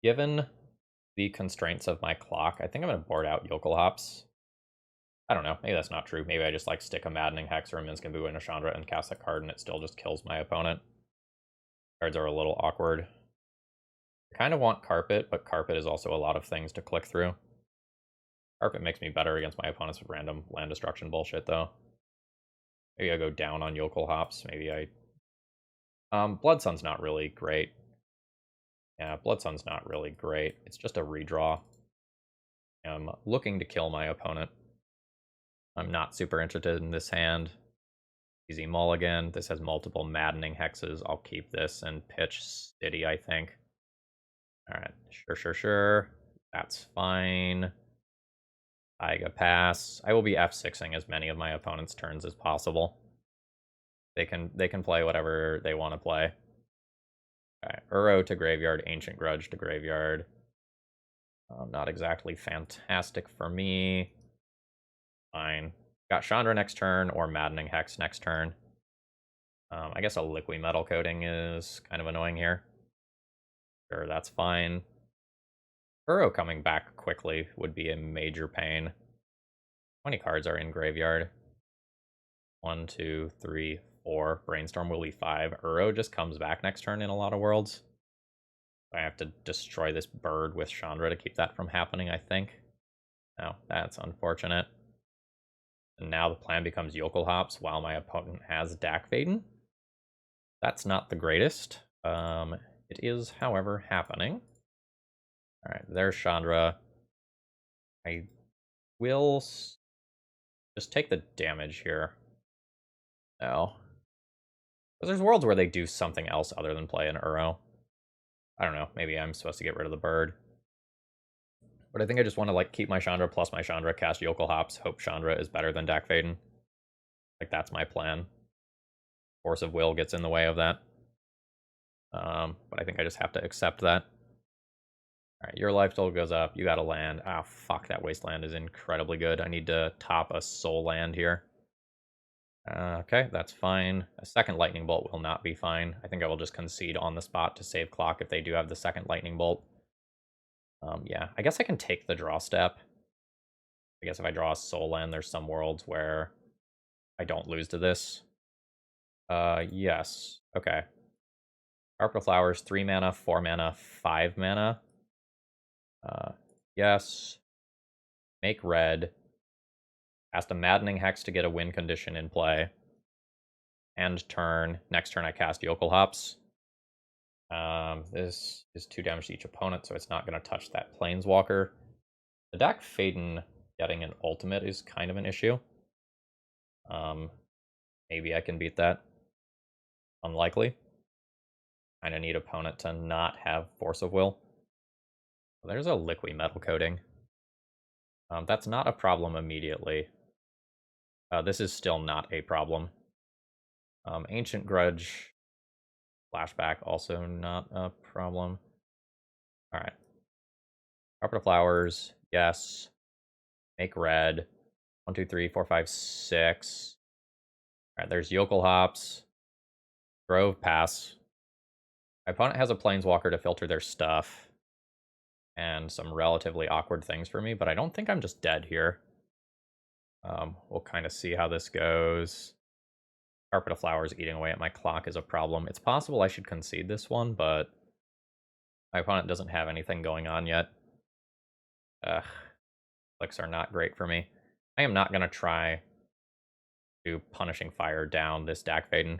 Given the constraints of my clock, I think I'm going to board out Jokulhaups. I don't know, maybe that's not true. Maybe I just like stick a Maddening Hex or a Minsc Boo in a Chandra and cast that card and it still just kills my opponent. Cards are a little awkward. I kind of want Carpet, but Carpet is also a lot of things to click through. Carpet makes me better against my opponents with random land destruction bullshit, though. Maybe I go down on Jokulhaups. Maybe I... Blood Sun's not really great. Yeah, Blood Sun's not really great. It's just a redraw. I'm looking to kill my opponent. I'm not super interested in this hand. Easy mulligan. This has multiple Maddening Hexes. I'll keep this and pitch City, I think. Alright, sure. That's fine. Taiga pass. I will be F6ing as many of my opponent's turns as possible. They can play whatever they want to play. Okay, Uro to graveyard, Ancient Grudge to graveyard. Not exactly fantastic for me. Fine. Got Chandra next turn or Maddening Hex next turn. I guess a Liquid Metal Coating is kind of annoying here. Sure, that's fine. Uro coming back quickly would be a major pain. 20 cards are in graveyard. 1, 2, 3, 4. Brainstorm will be 5. Uro just comes back next turn in a lot of worlds. I have to destroy this bird with Chandra to keep that from happening, I think. No, that's unfortunate. And now the plan becomes Jokulhaups while my opponent has Dakvaden. That's not the greatest. It is, however, happening. Alright, there's Chandra. I will just take the damage here. No. Because there's worlds where they do something else other than play an Uro. I don't know, maybe I'm supposed to get rid of the bird. But I think I just want to like keep my Chandra plus my Chandra, cast Jokulhaups, hope Chandra is better than Dakvaden. Like that's my plan. Force of Will gets in the way of that. But I think I just have to accept that. Alright, your life total goes up. You got a land. Ah, fuck, that wasteland is incredibly good. I need to top a soul land here. Okay, that's fine. A second lightning bolt will not be fine. I think I will just concede on the spot to save clock if they do have the second lightning bolt. Yeah, I guess I can take the draw step. I guess if I draw a soul land, there's some worlds where I don't lose to this. Yes. Okay. Carpet Flowers, 3 mana, 4 mana, 5 mana. Yes. Make red. Cast a Maddening Hex to get a win condition in play. End turn. Next turn I cast Jokulhaups. This is 2 damage to each opponent, so it's not going to touch that Planeswalker. The Dakvaden getting an ultimate is kind of an issue. Maybe I can beat that. Unlikely. Kind of need opponent to not have Force of Will. There's a Liquid Metal Coating. That's not a problem immediately. This is still not a problem. Ancient Grudge Flashback, also not a problem. Alright. Carpet of Flowers, yes. Make red. 1, 2, 3, 4, 5, 6. Alright, there's Jokulhaups. Grove, pass. My opponent has a Planeswalker to filter their stuff. And some relatively awkward things for me, but I don't think I'm just dead here. We'll kind of see how this goes. Carpet of Flowers eating away at my clock is a problem. It's possible I should concede this one, but my opponent doesn't have anything going on yet. Ugh. Clicks are not great for me. I am not going to try to Punishing Fire down this Dak Faden.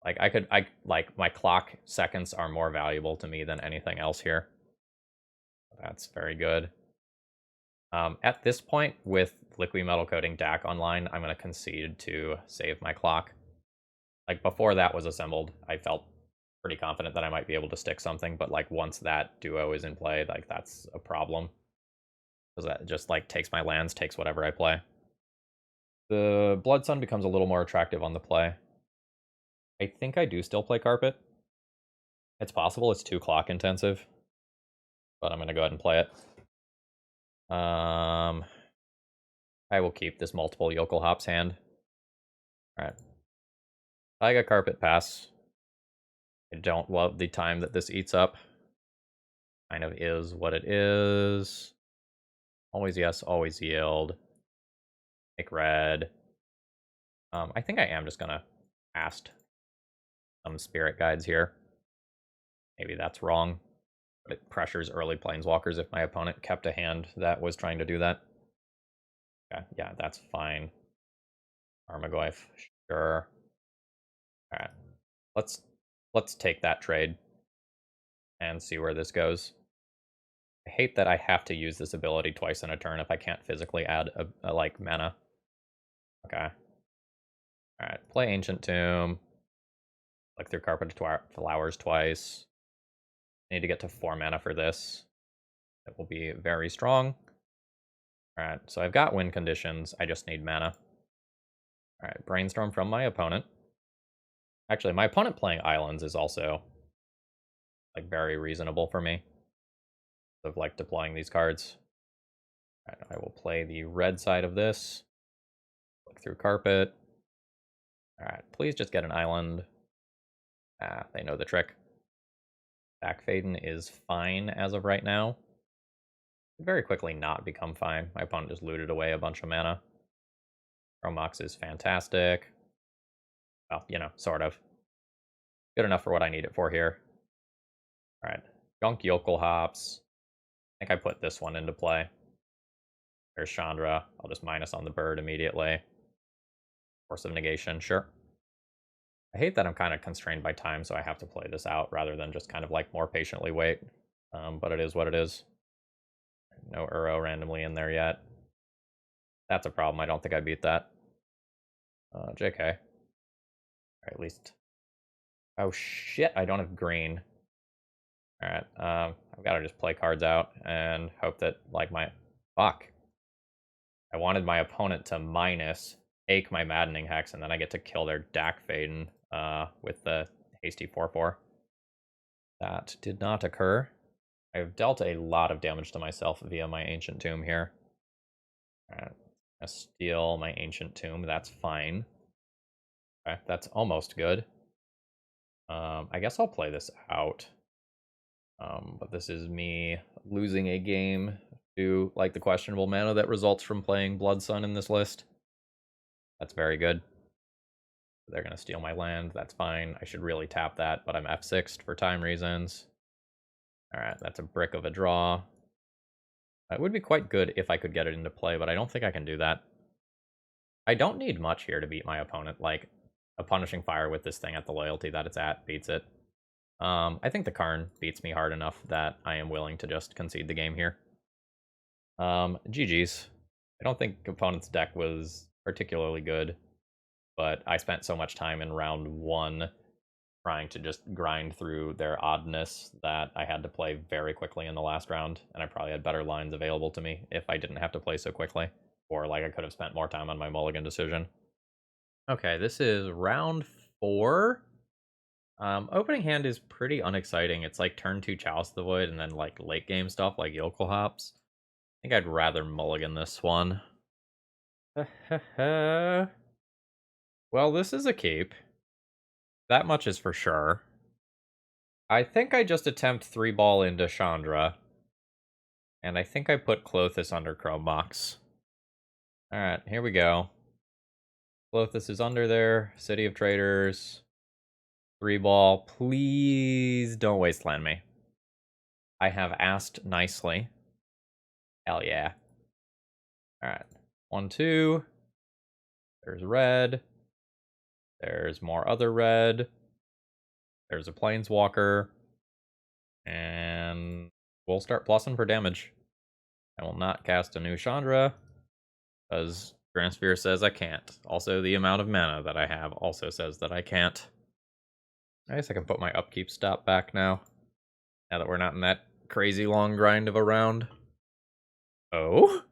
Like, my clock seconds are more valuable to me than anything else here. That's very good. At this point, with Liquid Metal Coating Dak online, I'm going to concede to save my clock. Like, before that was assembled, I felt pretty confident that I might be able to stick something, but, like, once that duo is in play, like, that's a problem. Because that just, like, takes my lands, takes whatever I play. The Blood Sun becomes a little more attractive on the play. I think I do still play Carpet. It's possible it's too clock intensive, but I'm going to go ahead and play it. I will keep this multiple Jokulhaups hand. Alright. I got Carpet pass. I don't love the time that this eats up. Kind of is what it is. Always yes, always yield. Make red. I think I am just going to cast some Spirit Guides here. Maybe that's wrong. But it pressures early Planeswalkers if my opponent kept a hand that was trying to do that. Okay, yeah, that's fine. Armagoyf, sure. Alright. Let's take that trade and see where this goes. I hate that I have to use this ability twice in a turn if I can't physically add a like mana. Okay. Alright, play Ancient Tomb. Click through Carpet Flowers twice. I need to get to 4 mana for this. It will be very strong. Alright, so I've got win conditions. I just need mana. Alright, Brainstorm from my opponent. Actually, my opponent playing Islands is also, like, very reasonable for me. Of, like, deploying these cards. Alright, I will play the red side of this. Look through Carpet. Alright, please just get an island. Ah, they know the trick. Dak Faden is fine as of right now. Could very quickly not become fine. My opponent just looted away a bunch of mana. Chromox is fantastic. Well, you know, sort of. Good enough for what I need it for here. Alright, Gunk Jokulhaups. I think I put this one into play. There's Chandra. I'll just minus on the bird immediately. Force of Negation, sure. I hate that I'm kind of constrained by time, so I have to play this out rather than just kind of like more patiently wait. But it is what it is. No Uro randomly in there yet. That's a problem. I don't think I beat that. JK. Or at least. Oh shit, I don't have green. Alright, I've got to just play cards out and hope that, like, my... Fuck. I wanted my opponent to minus ache my Maddening Hex, and then I get to kill their Dak Faden with the hasty 4/4. That did not occur. I've dealt a lot of damage to myself via my Ancient Tomb here. Alright, I steal my Ancient Tomb, that's fine. Okay, that's almost good. I guess I'll play this out. But this is me losing a game to, like, the questionable mana that results from playing Blood Sun in this list. That's very good. They're going to steal my land. That's fine. I should really tap that, but I'm F6'd for time reasons. Alright, that's a brick of a draw. It would be quite good if I could get it into play, but I don't think I can do that. I don't need much here to beat my opponent. Like, a Punishing Fire with this thing at the loyalty that it's at beats it. I think the Karn beats me hard enough that I am willing to just concede the game here. GG's. I don't think opponent's deck was particularly good, but I spent so much time in round 1 trying to just grind through their oddness that I had to play very quickly in the last round, and I probably had better lines available to me if I didn't have to play so quickly, or, like, I could have spent more time on my mulligan decision. Okay, this is round 4. Opening hand is pretty unexciting. It's like turn 2 Chalice of the Void and then, like, late game stuff like Jokulhaups. I think I'd rather mulligan this one. Well, this is a keep. That much is for sure. I think I just attempt 3-ball into Chandra. And I think I put Klothys under Chromox. Alright, here we go. Klothys is under there. City of Traders. 3-ball. Please don't wasteland me. I have asked nicely. Hell yeah. Alright. 1, 2. There's red. There's more other red. There's a planeswalker. And we'll start plussing for damage. I will not cast a new Chandra, because Grandsphere says I can't. Also, the amount of mana that I have also says that I can't. I guess I can put my upkeep stop back now that we're not in that crazy long grind of a round. Oh?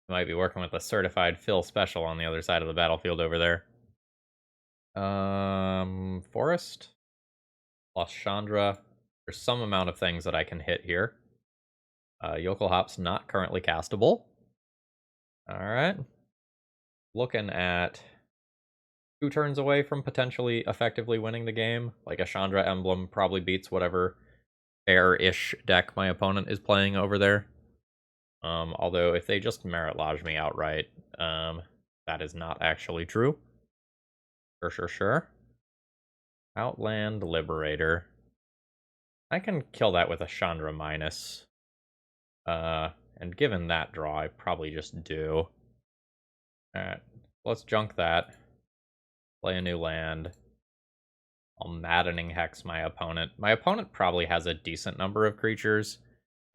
Might be working with a certified fill special on the other side of the battlefield over there. Forest plus Chandra. There's some amount of things that I can hit here. Jokulhaups not currently castable. Alright. Looking at 2 turns away from potentially effectively winning the game. Like a Chandra emblem probably beats whatever fair-ish deck my opponent is playing over there. Although if they just Merit Lodge me outright, that is not actually true. Sure. Outland Liberator. I can kill that with a Chandra minus. And given that draw, I probably just do. Alright, let's junk that. Play a new land. I'll Maddening Hex my opponent. My opponent probably has a decent number of creatures.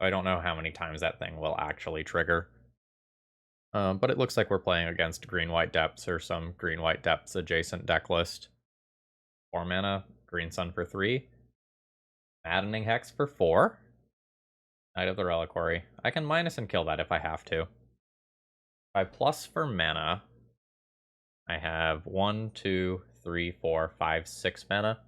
I don't know how many times that thing will actually trigger. But it looks like we're playing against Green-White Depths or some Green-White Depths adjacent deck list. 4 mana, Green Sun for 3. Maddening Hex for 4. Knight of the Reliquary. I can minus and kill that if I have to. If I plus for mana, I have 1, 2, 3, 4, 5, 6 mana,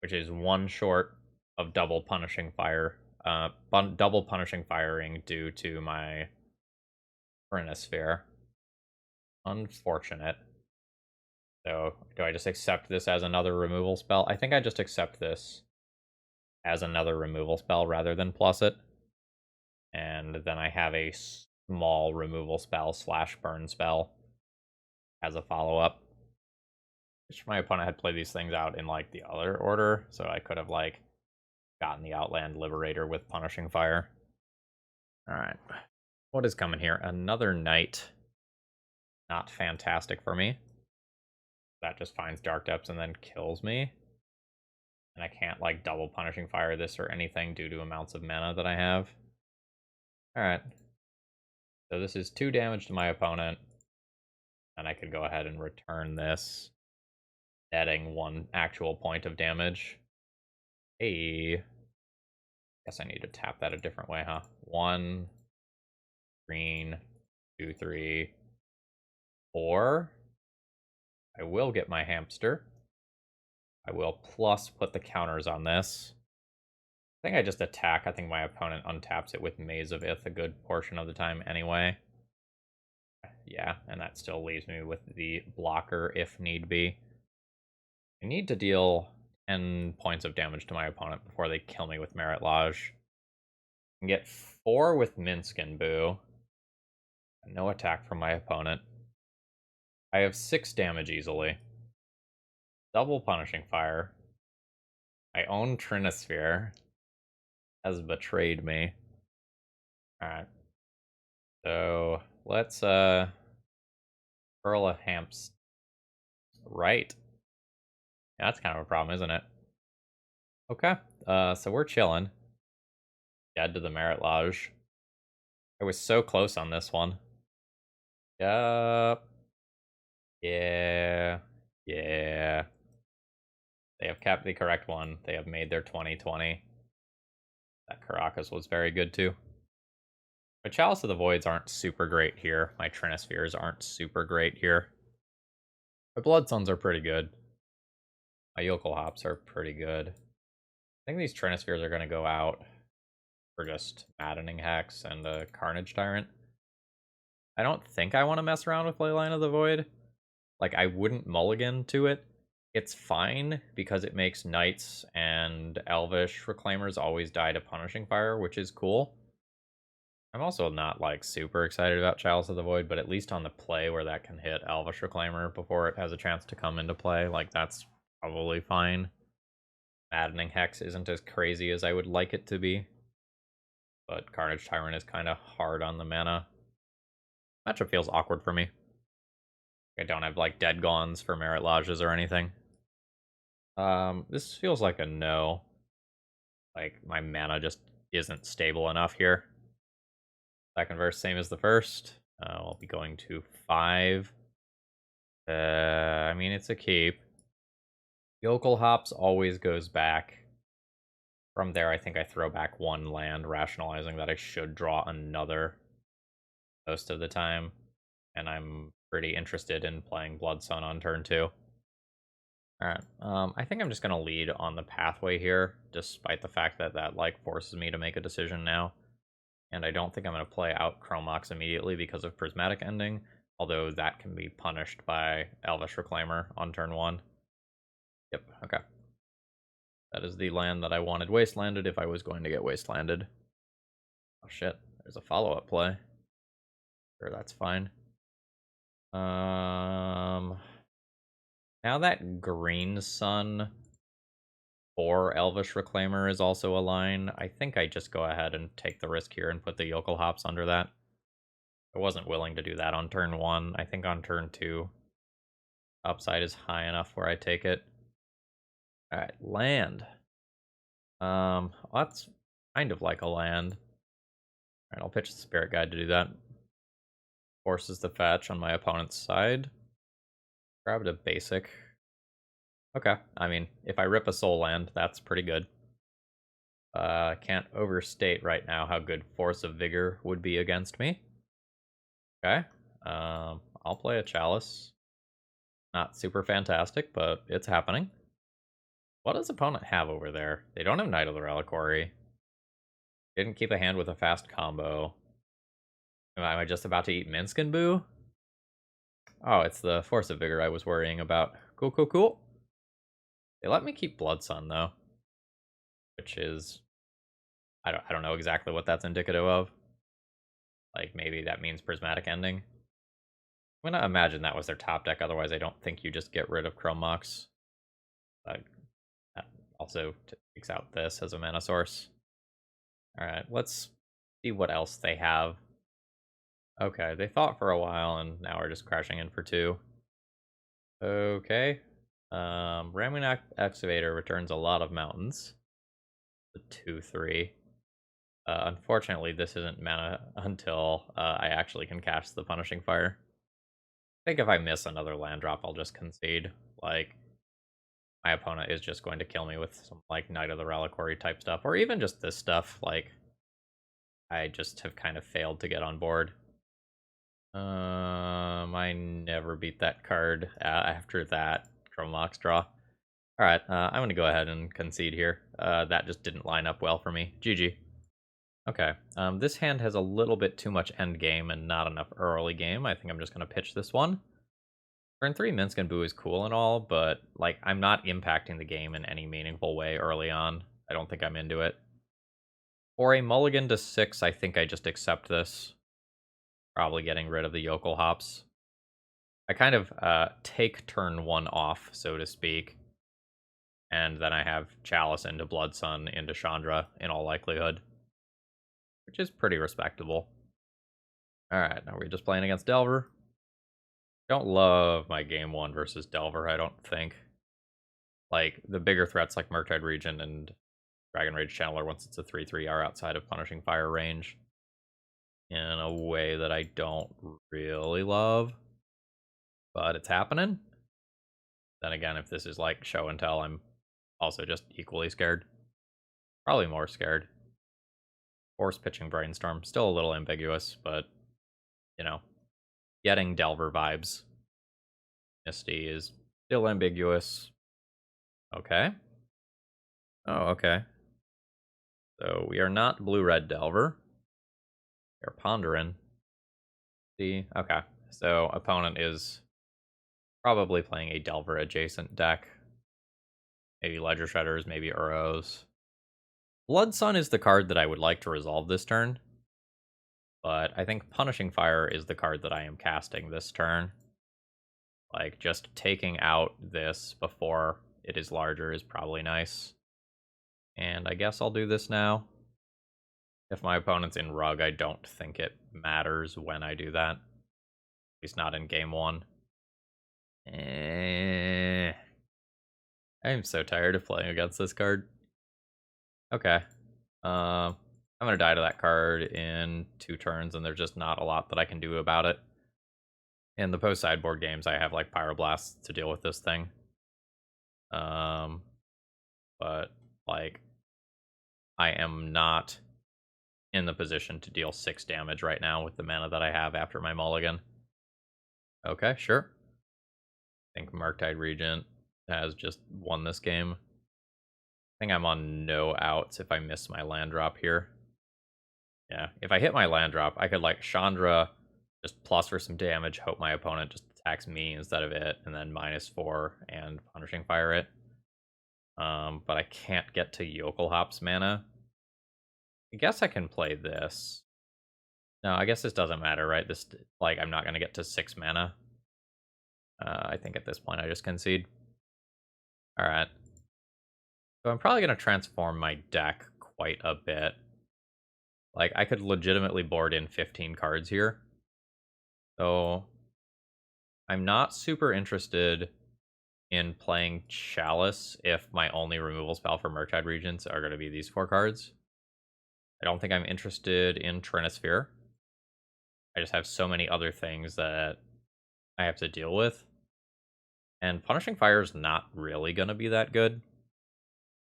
which is 1 short of double punishing fire. Double punishing firing due to my Sphere. Unfortunate. So, do I just accept this as another removal spell? I think I just accept this as another removal spell rather than plus it. And then I have a small removal spell / burn spell as a follow-up. Which my opponent had played these things out in, like, the other order, so I could have, like, gotten the Outland Liberator with Punishing Fire. Alright. What is coming here? Another Knight. Not fantastic for me. That just finds Dark Depths and then kills me. And I can't, like, double Punishing Fire this or anything due to amounts of mana that I have. Alright. So this is 2 damage to my opponent. And I could go ahead and return this, netting 1 actual point of damage. Hey. Guess I need to tap that a different way, huh? 1, green, 2, 3, 4. I will get my hamster. I will plus put the counters on this. I think I just attack. I think my opponent untaps it with Maze of Ith a good portion of the time anyway. Yeah, and that still leaves me with the blocker if need be. I need to deal 10 points of damage to my opponent before they kill me with Merit Lodge. I can get 4 with Minsc Boo. No attack from my opponent. I have 6 damage easily. Double Punishing Fire. I own Trinisphere. Has betrayed me. Alright. So, let's, Pearl of Hamps. Right. Yeah, that's kind of a problem, isn't it? Okay. So we're chilling. Dead to the Merit Lodge. I was so close on this one. Yup. Yeah. Yeah. They have kept the correct one. They have made their 2020. That Caracas was very good too. My Chalice of the Voids aren't super great here. My Trinispheres aren't super great here. My Blood Suns are pretty good. My Jokulhaups are pretty good. I think these Trinispheres are going to go out for just Maddening Hex and a Carnage Tyrant. I don't think I want to mess around with Leyline of the Void. Like, I wouldn't mulligan to it. It's fine because it makes Knights and Elvish Reclaimers always die to Punishing Fire, which is cool. I'm also not, like, super excited about Chalice of the Void, but at least on the play where that can hit Elvish Reclaimer before it has a chance to come into play, like, that's probably fine. Maddening Hex isn't as crazy as I would like it to be. but Carnage Tyrant is kind of hard on the mana. Matchup feels awkward for me. I don't have, like, Dead Gons for Merit Lodges or anything. This feels like a no. Like, my mana just isn't stable enough here. Second verse, same as the first. I'll be going to 5. I mean, it's a keep. Jokulhaups always goes back. From there, I think I throw back 1 land, rationalizing that I should draw another most of the time. And I'm pretty interested in playing Blood Sun on turn 2. Alright, I think I'm just going to lead on the pathway here, despite the fact that that, like, forces me to make a decision now. And I don't think I'm going to play out Chrome Mox immediately because of Prismatic Ending, although that can be punished by Elvish Reclaimer on turn 1. Yep, okay. That is the land that I wanted wastelanded if I was going to get wastelanded. Oh shit, there's a follow-up play. Sure, that's fine. Now that Green Sun or Elvish Reclaimer is also a line, I think I just go ahead and take the risk here and put the Jokulhaups under that. I wasn't willing to do that on turn 1. I think on turn 2, upside is high enough where I take it. Alright, land. That's kind of like a land. Alright, I'll pitch the Spirit Guide to do that. Forces the fetch on my opponent's side. Grabbed a basic. Okay, I mean, if I rip a soul land, that's pretty good. Can't overstate right now how good Force of Vigor would be against me. Okay, I'll play a Chalice. Not super fantastic, but it's happening. What does opponent have over there? They don't have Knight of the Reliquary. Didn't keep a hand with a fast combo. Am I just about to eat Minsc Boo? Oh, it's the Force of Vigor I was worrying about. Cool, cool, cool. They let me keep Blood Sun, though. Which is... I don't know exactly what that's indicative of. Like, maybe that means Prismatic Ending. I'm gonna imagine that was their top deck, otherwise I don't think you just get rid of Chrome Mox. That also takes out this as a mana source. Alright, let's see what else they have. Okay, they thought for a while, and now we're just crashing in for 2. Okay. Ramming Excavator returns a lot of mountains. The 2/3. Unfortunately, this isn't mana until I actually can cast the Punishing Fire. I think if I miss another land drop, I'll just concede. Like, my opponent is just going to kill me with some, like, Knight of the Reliquary type stuff, or even just this stuff. Like, I just have kind of failed to get on board. I never beat that card after that Chrome Mox draw. Alright, I'm going to go ahead and concede here. That just didn't line up well for me. GG. Okay, this hand has a little bit too much end game and not enough early game. I think I'm just going to pitch this one. Turn 3 Minsc Boo is cool and all, but, like, I'm not impacting the game in any meaningful way early on. I don't think I'm into it. For a mulligan to 6, I think I just accept this. Probably getting rid of the Jokulhaups. I kind of take turn 1 off, so to speak. And then I have Chalice into Blood Sun into Chandra, in all likelihood. Which is pretty respectable. Alright, now we're just playing against Delver. Don't love my game 1 versus Delver, I don't think. Like, the bigger threats like Murktide Regent and Dragon Rage Channeler, once it's a 3/3, are outside of Punishing Fire range. In a way that I don't really love. But it's happening. Then again, if this is like show and tell, I'm also just equally scared. Probably more scared. Force pitching Brainstorm. Still a little ambiguous, but, you know, getting Delver vibes. Misty is still ambiguous. Okay. Oh, okay. So we are not blue-red Delver. We are pondering. See? Okay. So opponent is probably playing a Delver adjacent deck. Maybe Ledger Shredders, maybe Uros. Blood Sun is the card that I would like to resolve this turn. But I think Punishing Fire is the card that I am casting this turn. Like, just taking out this before it is larger is probably nice. And I guess I'll do this now. If my opponent's in Rug, I don't think it matters when I do that. At least not in game 1. I am so tired of playing against this card. Okay. I'm gonna die to that card in 2 turns, and there's just not a lot that I can do about it. In the post-sideboard games, I have, like, Pyroblasts to deal with this thing. But, like, I am not in the position to deal 6 damage right now with the mana that I have after my mulligan. Okay, sure. I think Murktide Regent has just won this game. I think I'm on no outs if I miss my land drop here. Yeah, if I hit my land drop, I could, like, Chandra, just plus for some damage, hope my opponent just attacks me instead of it, and then -4 and Punishing Fire it. But I can't get to Jokulhaups mana. I guess I can play this. No, I guess this doesn't matter, right? This, like, I'm not going to get to 6 mana. I think at this point I just concede. Alright. So I'm probably going to transform my deck quite a bit. Like, I could legitimately board in 15 cards here. So I'm not super interested in playing Chalice if my only removal spell for Murktide Regents are going to be these 4 cards. I don't think I'm interested in Trinisphere. I just have so many other things that I have to deal with. And Punishing Fire is not really going to be that good.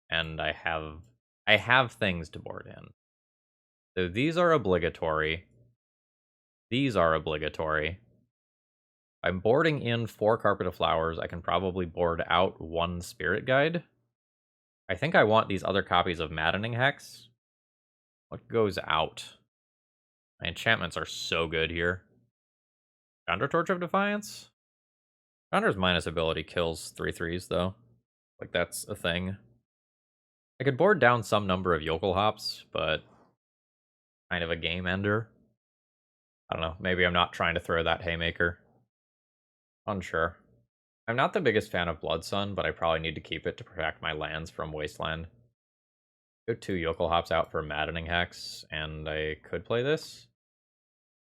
And I have things to board in. So these are obligatory. These are obligatory. I'm boarding in 4 Carpet of Flowers. I can probably board out 1 Spirit Guide. I think I want these other copies of Maddening Hex. What goes out? My enchantments are so good here. Chandra Torch of Defiance? Chandra's minus ability kills 3/3s, though. Like, that's a thing. I could board down some number of Jokulhaups, but kind of a game ender. I don't know. Maybe I'm not trying to throw that haymaker. Unsure. I'm not the biggest fan of Blood Sun, but I probably need to keep it to protect my lands from Wasteland. Go 2 Jokulhaups out for Maddening Hex, and I could play this.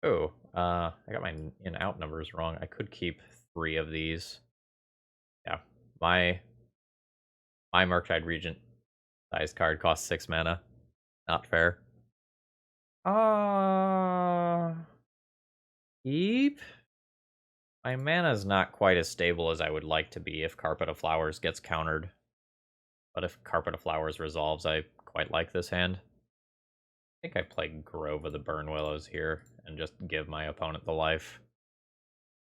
Oh, I got my in-out numbers wrong. I could keep 3 of these. Yeah, my Murktide Regent size card costs 6 mana. Not fair. Keep? My mana's not quite as stable as I would like to be if Carpet of Flowers gets countered. But if Carpet of Flowers resolves, I quite like this hand. I think I play Grove of the Burn Willows here and just give my opponent the life.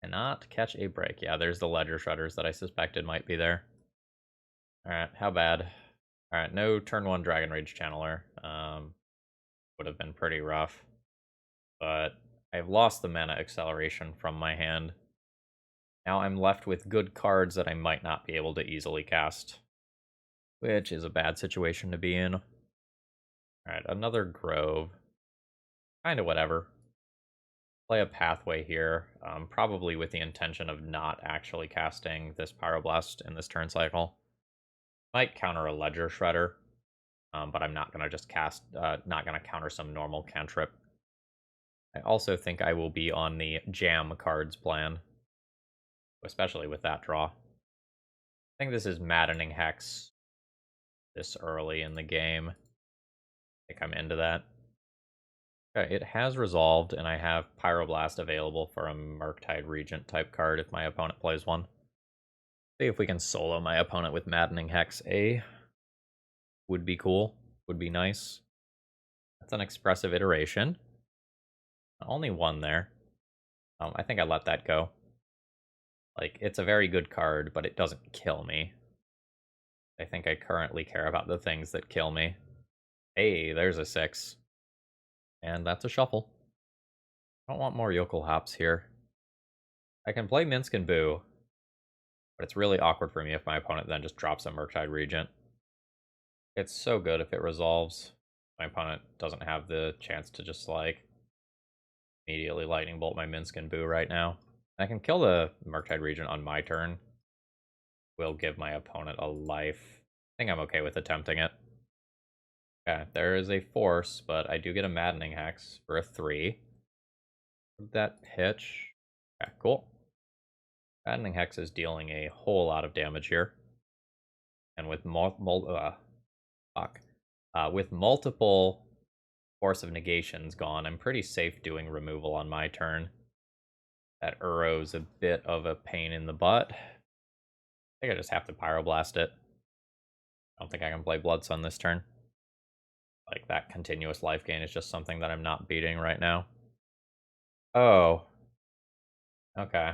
Cannot catch a break. Yeah, there's the Ledger Shredders that I suspected might be there. Alright, how bad? Alright, no turn 1 Dragon Rage Channeler. Would have been pretty rough. But I've lost the mana acceleration from my hand. Now I'm left with good cards that I might not be able to easily cast. Which is a bad situation to be in. Alright, another Grove. Kinda whatever. Play a Pathway here, probably with the intention of not actually casting this Pyroblast in this turn cycle. Might counter a Ledger Shredder, but I'm not gonna just cast, not gonna counter some normal cantrip. I also think I will be on the Jam cards plan, especially with that draw. I think this is Maddening Hex this early in the game. I think I'm into that. Okay, it has resolved, and I have Pyroblast available for a Murktide Regent type card if my opponent plays one. See if we can solo my opponent with Maddening Hex A. Would be cool. Would be nice. That's an expressive iteration. Only 1 there. I think I let that go. Like, it's a very good card, but it doesn't kill me. I think I currently care about the things that kill me. Hey, there's a 6. And that's a shuffle. I don't want more Jokulhaups here. I can play Minsc Boo, but it's really awkward for me if my opponent then just drops a Murktide Regent. It's so good if it resolves. My opponent doesn't have the chance to just, like, immediately Lightning Bolt my Minsc Boo right now. I can kill the Murktide Regent on my turn. Will give my opponent a life. I think I'm okay with attempting it. Okay, there is a force, but I do get a Maddening Hex for a 3. That pitch. Okay, cool. Maddening Hex is dealing a whole lot of damage here. And with with multiple Force of Negations gone, I'm pretty safe doing removal on my turn. That Uro's a bit of a pain in the butt. I think I just have to Pyroblast it. I don't think I can play Blood Sun this turn. Like, that continuous life gain is just something that I'm not beating right now. Oh. Okay.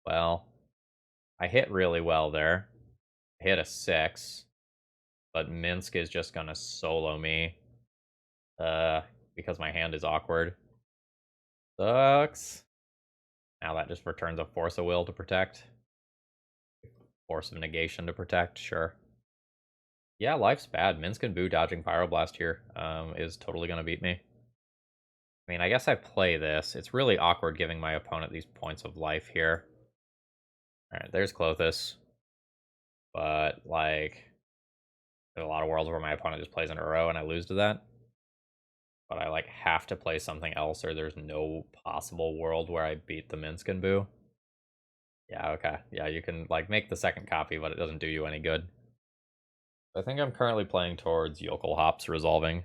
Well, I hit really well there. I hit a 6. But Minsc is just gonna solo me. Because my hand is awkward. Sucks. Now that just returns a Force of Will to protect. Force of Negation to protect, sure. Yeah, life's bad. Minsc Boo dodging Pyroblast here is totally gonna beat me. I mean, I guess I play this. It's really awkward giving my opponent these points of life here. Alright, there's Klothys. But, like, there's a lot of worlds where my opponent just plays in a row and I lose to that. But I, like, have to play something else or there's no possible world where I beat the Minsc Boo. Yeah, okay. Yeah, you can, like, make the second copy, but it doesn't do you any good. I think I'm currently playing towards Jokulhaups resolving.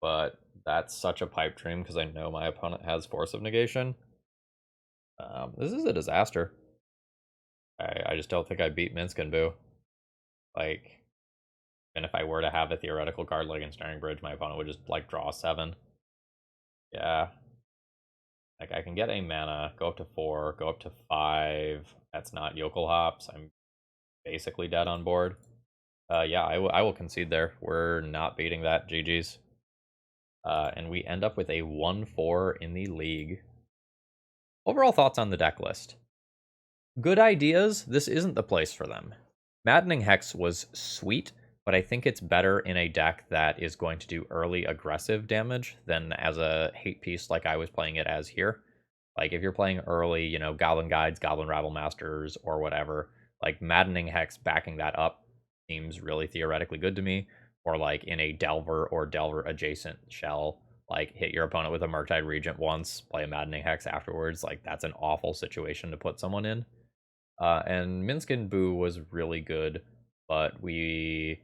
But that's such a pipe dream because I know my opponent has Force of Negation. This is a disaster. I just don't think I beat Minsc Boo. Like, and if I were to have a theoretical card like Ensnaring Bridge, my opponent would just, like, draw 7. Yeah. Like, I can get a mana, go up to 4, go up to 5. That's not Jokulhaups. I'm basically dead on board. Yeah, I will concede there. We're not beating that. GG's. And we end up with a 1-4 in the league. Overall thoughts on the deck list. Good ideas, this isn't the place for them. Maddening Hex was sweet, but I think it's better in a deck that is going to do early aggressive damage than as a hate piece like I was playing it as here. Like, if you're playing early, you know, Goblin Guides, Goblin Rabble Masters, or whatever, like, Maddening Hex backing that up seems really theoretically good to me. Or, like, in a Delver or Delver adjacent shell, like, hit your opponent with a Murktide Regent once, play a Maddening Hex afterwards. Like, that's an awful situation to put someone in. And Minsc Boo was really good, but we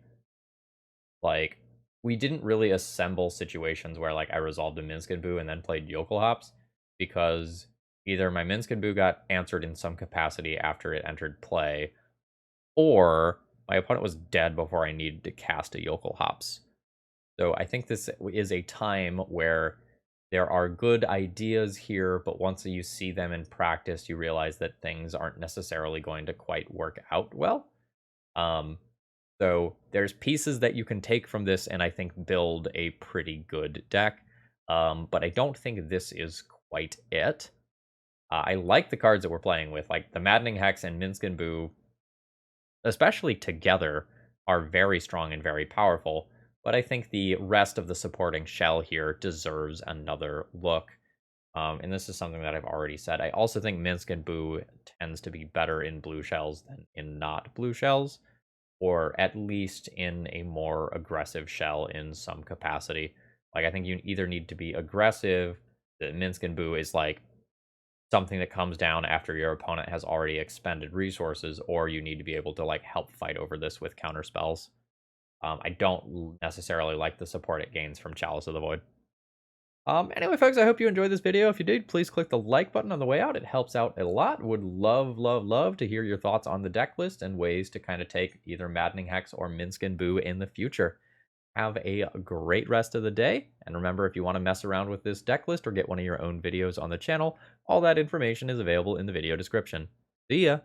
didn't really assemble situations where, like, I resolved a Minsc Boo and then played Jokulhaups, because either my Minsc Boo got answered in some capacity after it entered play, or my opponent was dead before I needed to cast a Jokulhaups. So I think this is a time where there are good ideas here, but once you see them in practice, you realize that things aren't necessarily going to quite work out well. So there's pieces that you can take from this and I think build a pretty good deck. But I don't think this is quite it. I like the cards that we're playing with, like the Maddening Hex and Minsc Boo, especially together, are very strong and very powerful. But I think the rest of the supporting shell here deserves another look. And this is something that I've already said. I also think Minsc Boo tends to be better in blue shells than in not blue shells, or at least in a more aggressive shell in some capacity. Like, I think you either need to be aggressive. The Minsc Boo is like something that comes down after your opponent has already expended resources, or you need to be able to, like, help fight over this with counter spells. I don't necessarily like the support it gains from Chalice of the Void. Anyway, folks, I hope you enjoyed this video. If you did, please click the like button on the way out. It helps out a lot. Would love, love, love to hear your thoughts on the deck list and ways to kind of take either Maddening Hex or Minsc Boo in the future. Have a great rest of the day. And remember, if you want to mess around with this deck list or get one of your own videos on the channel, all that information is available in the video description. See ya!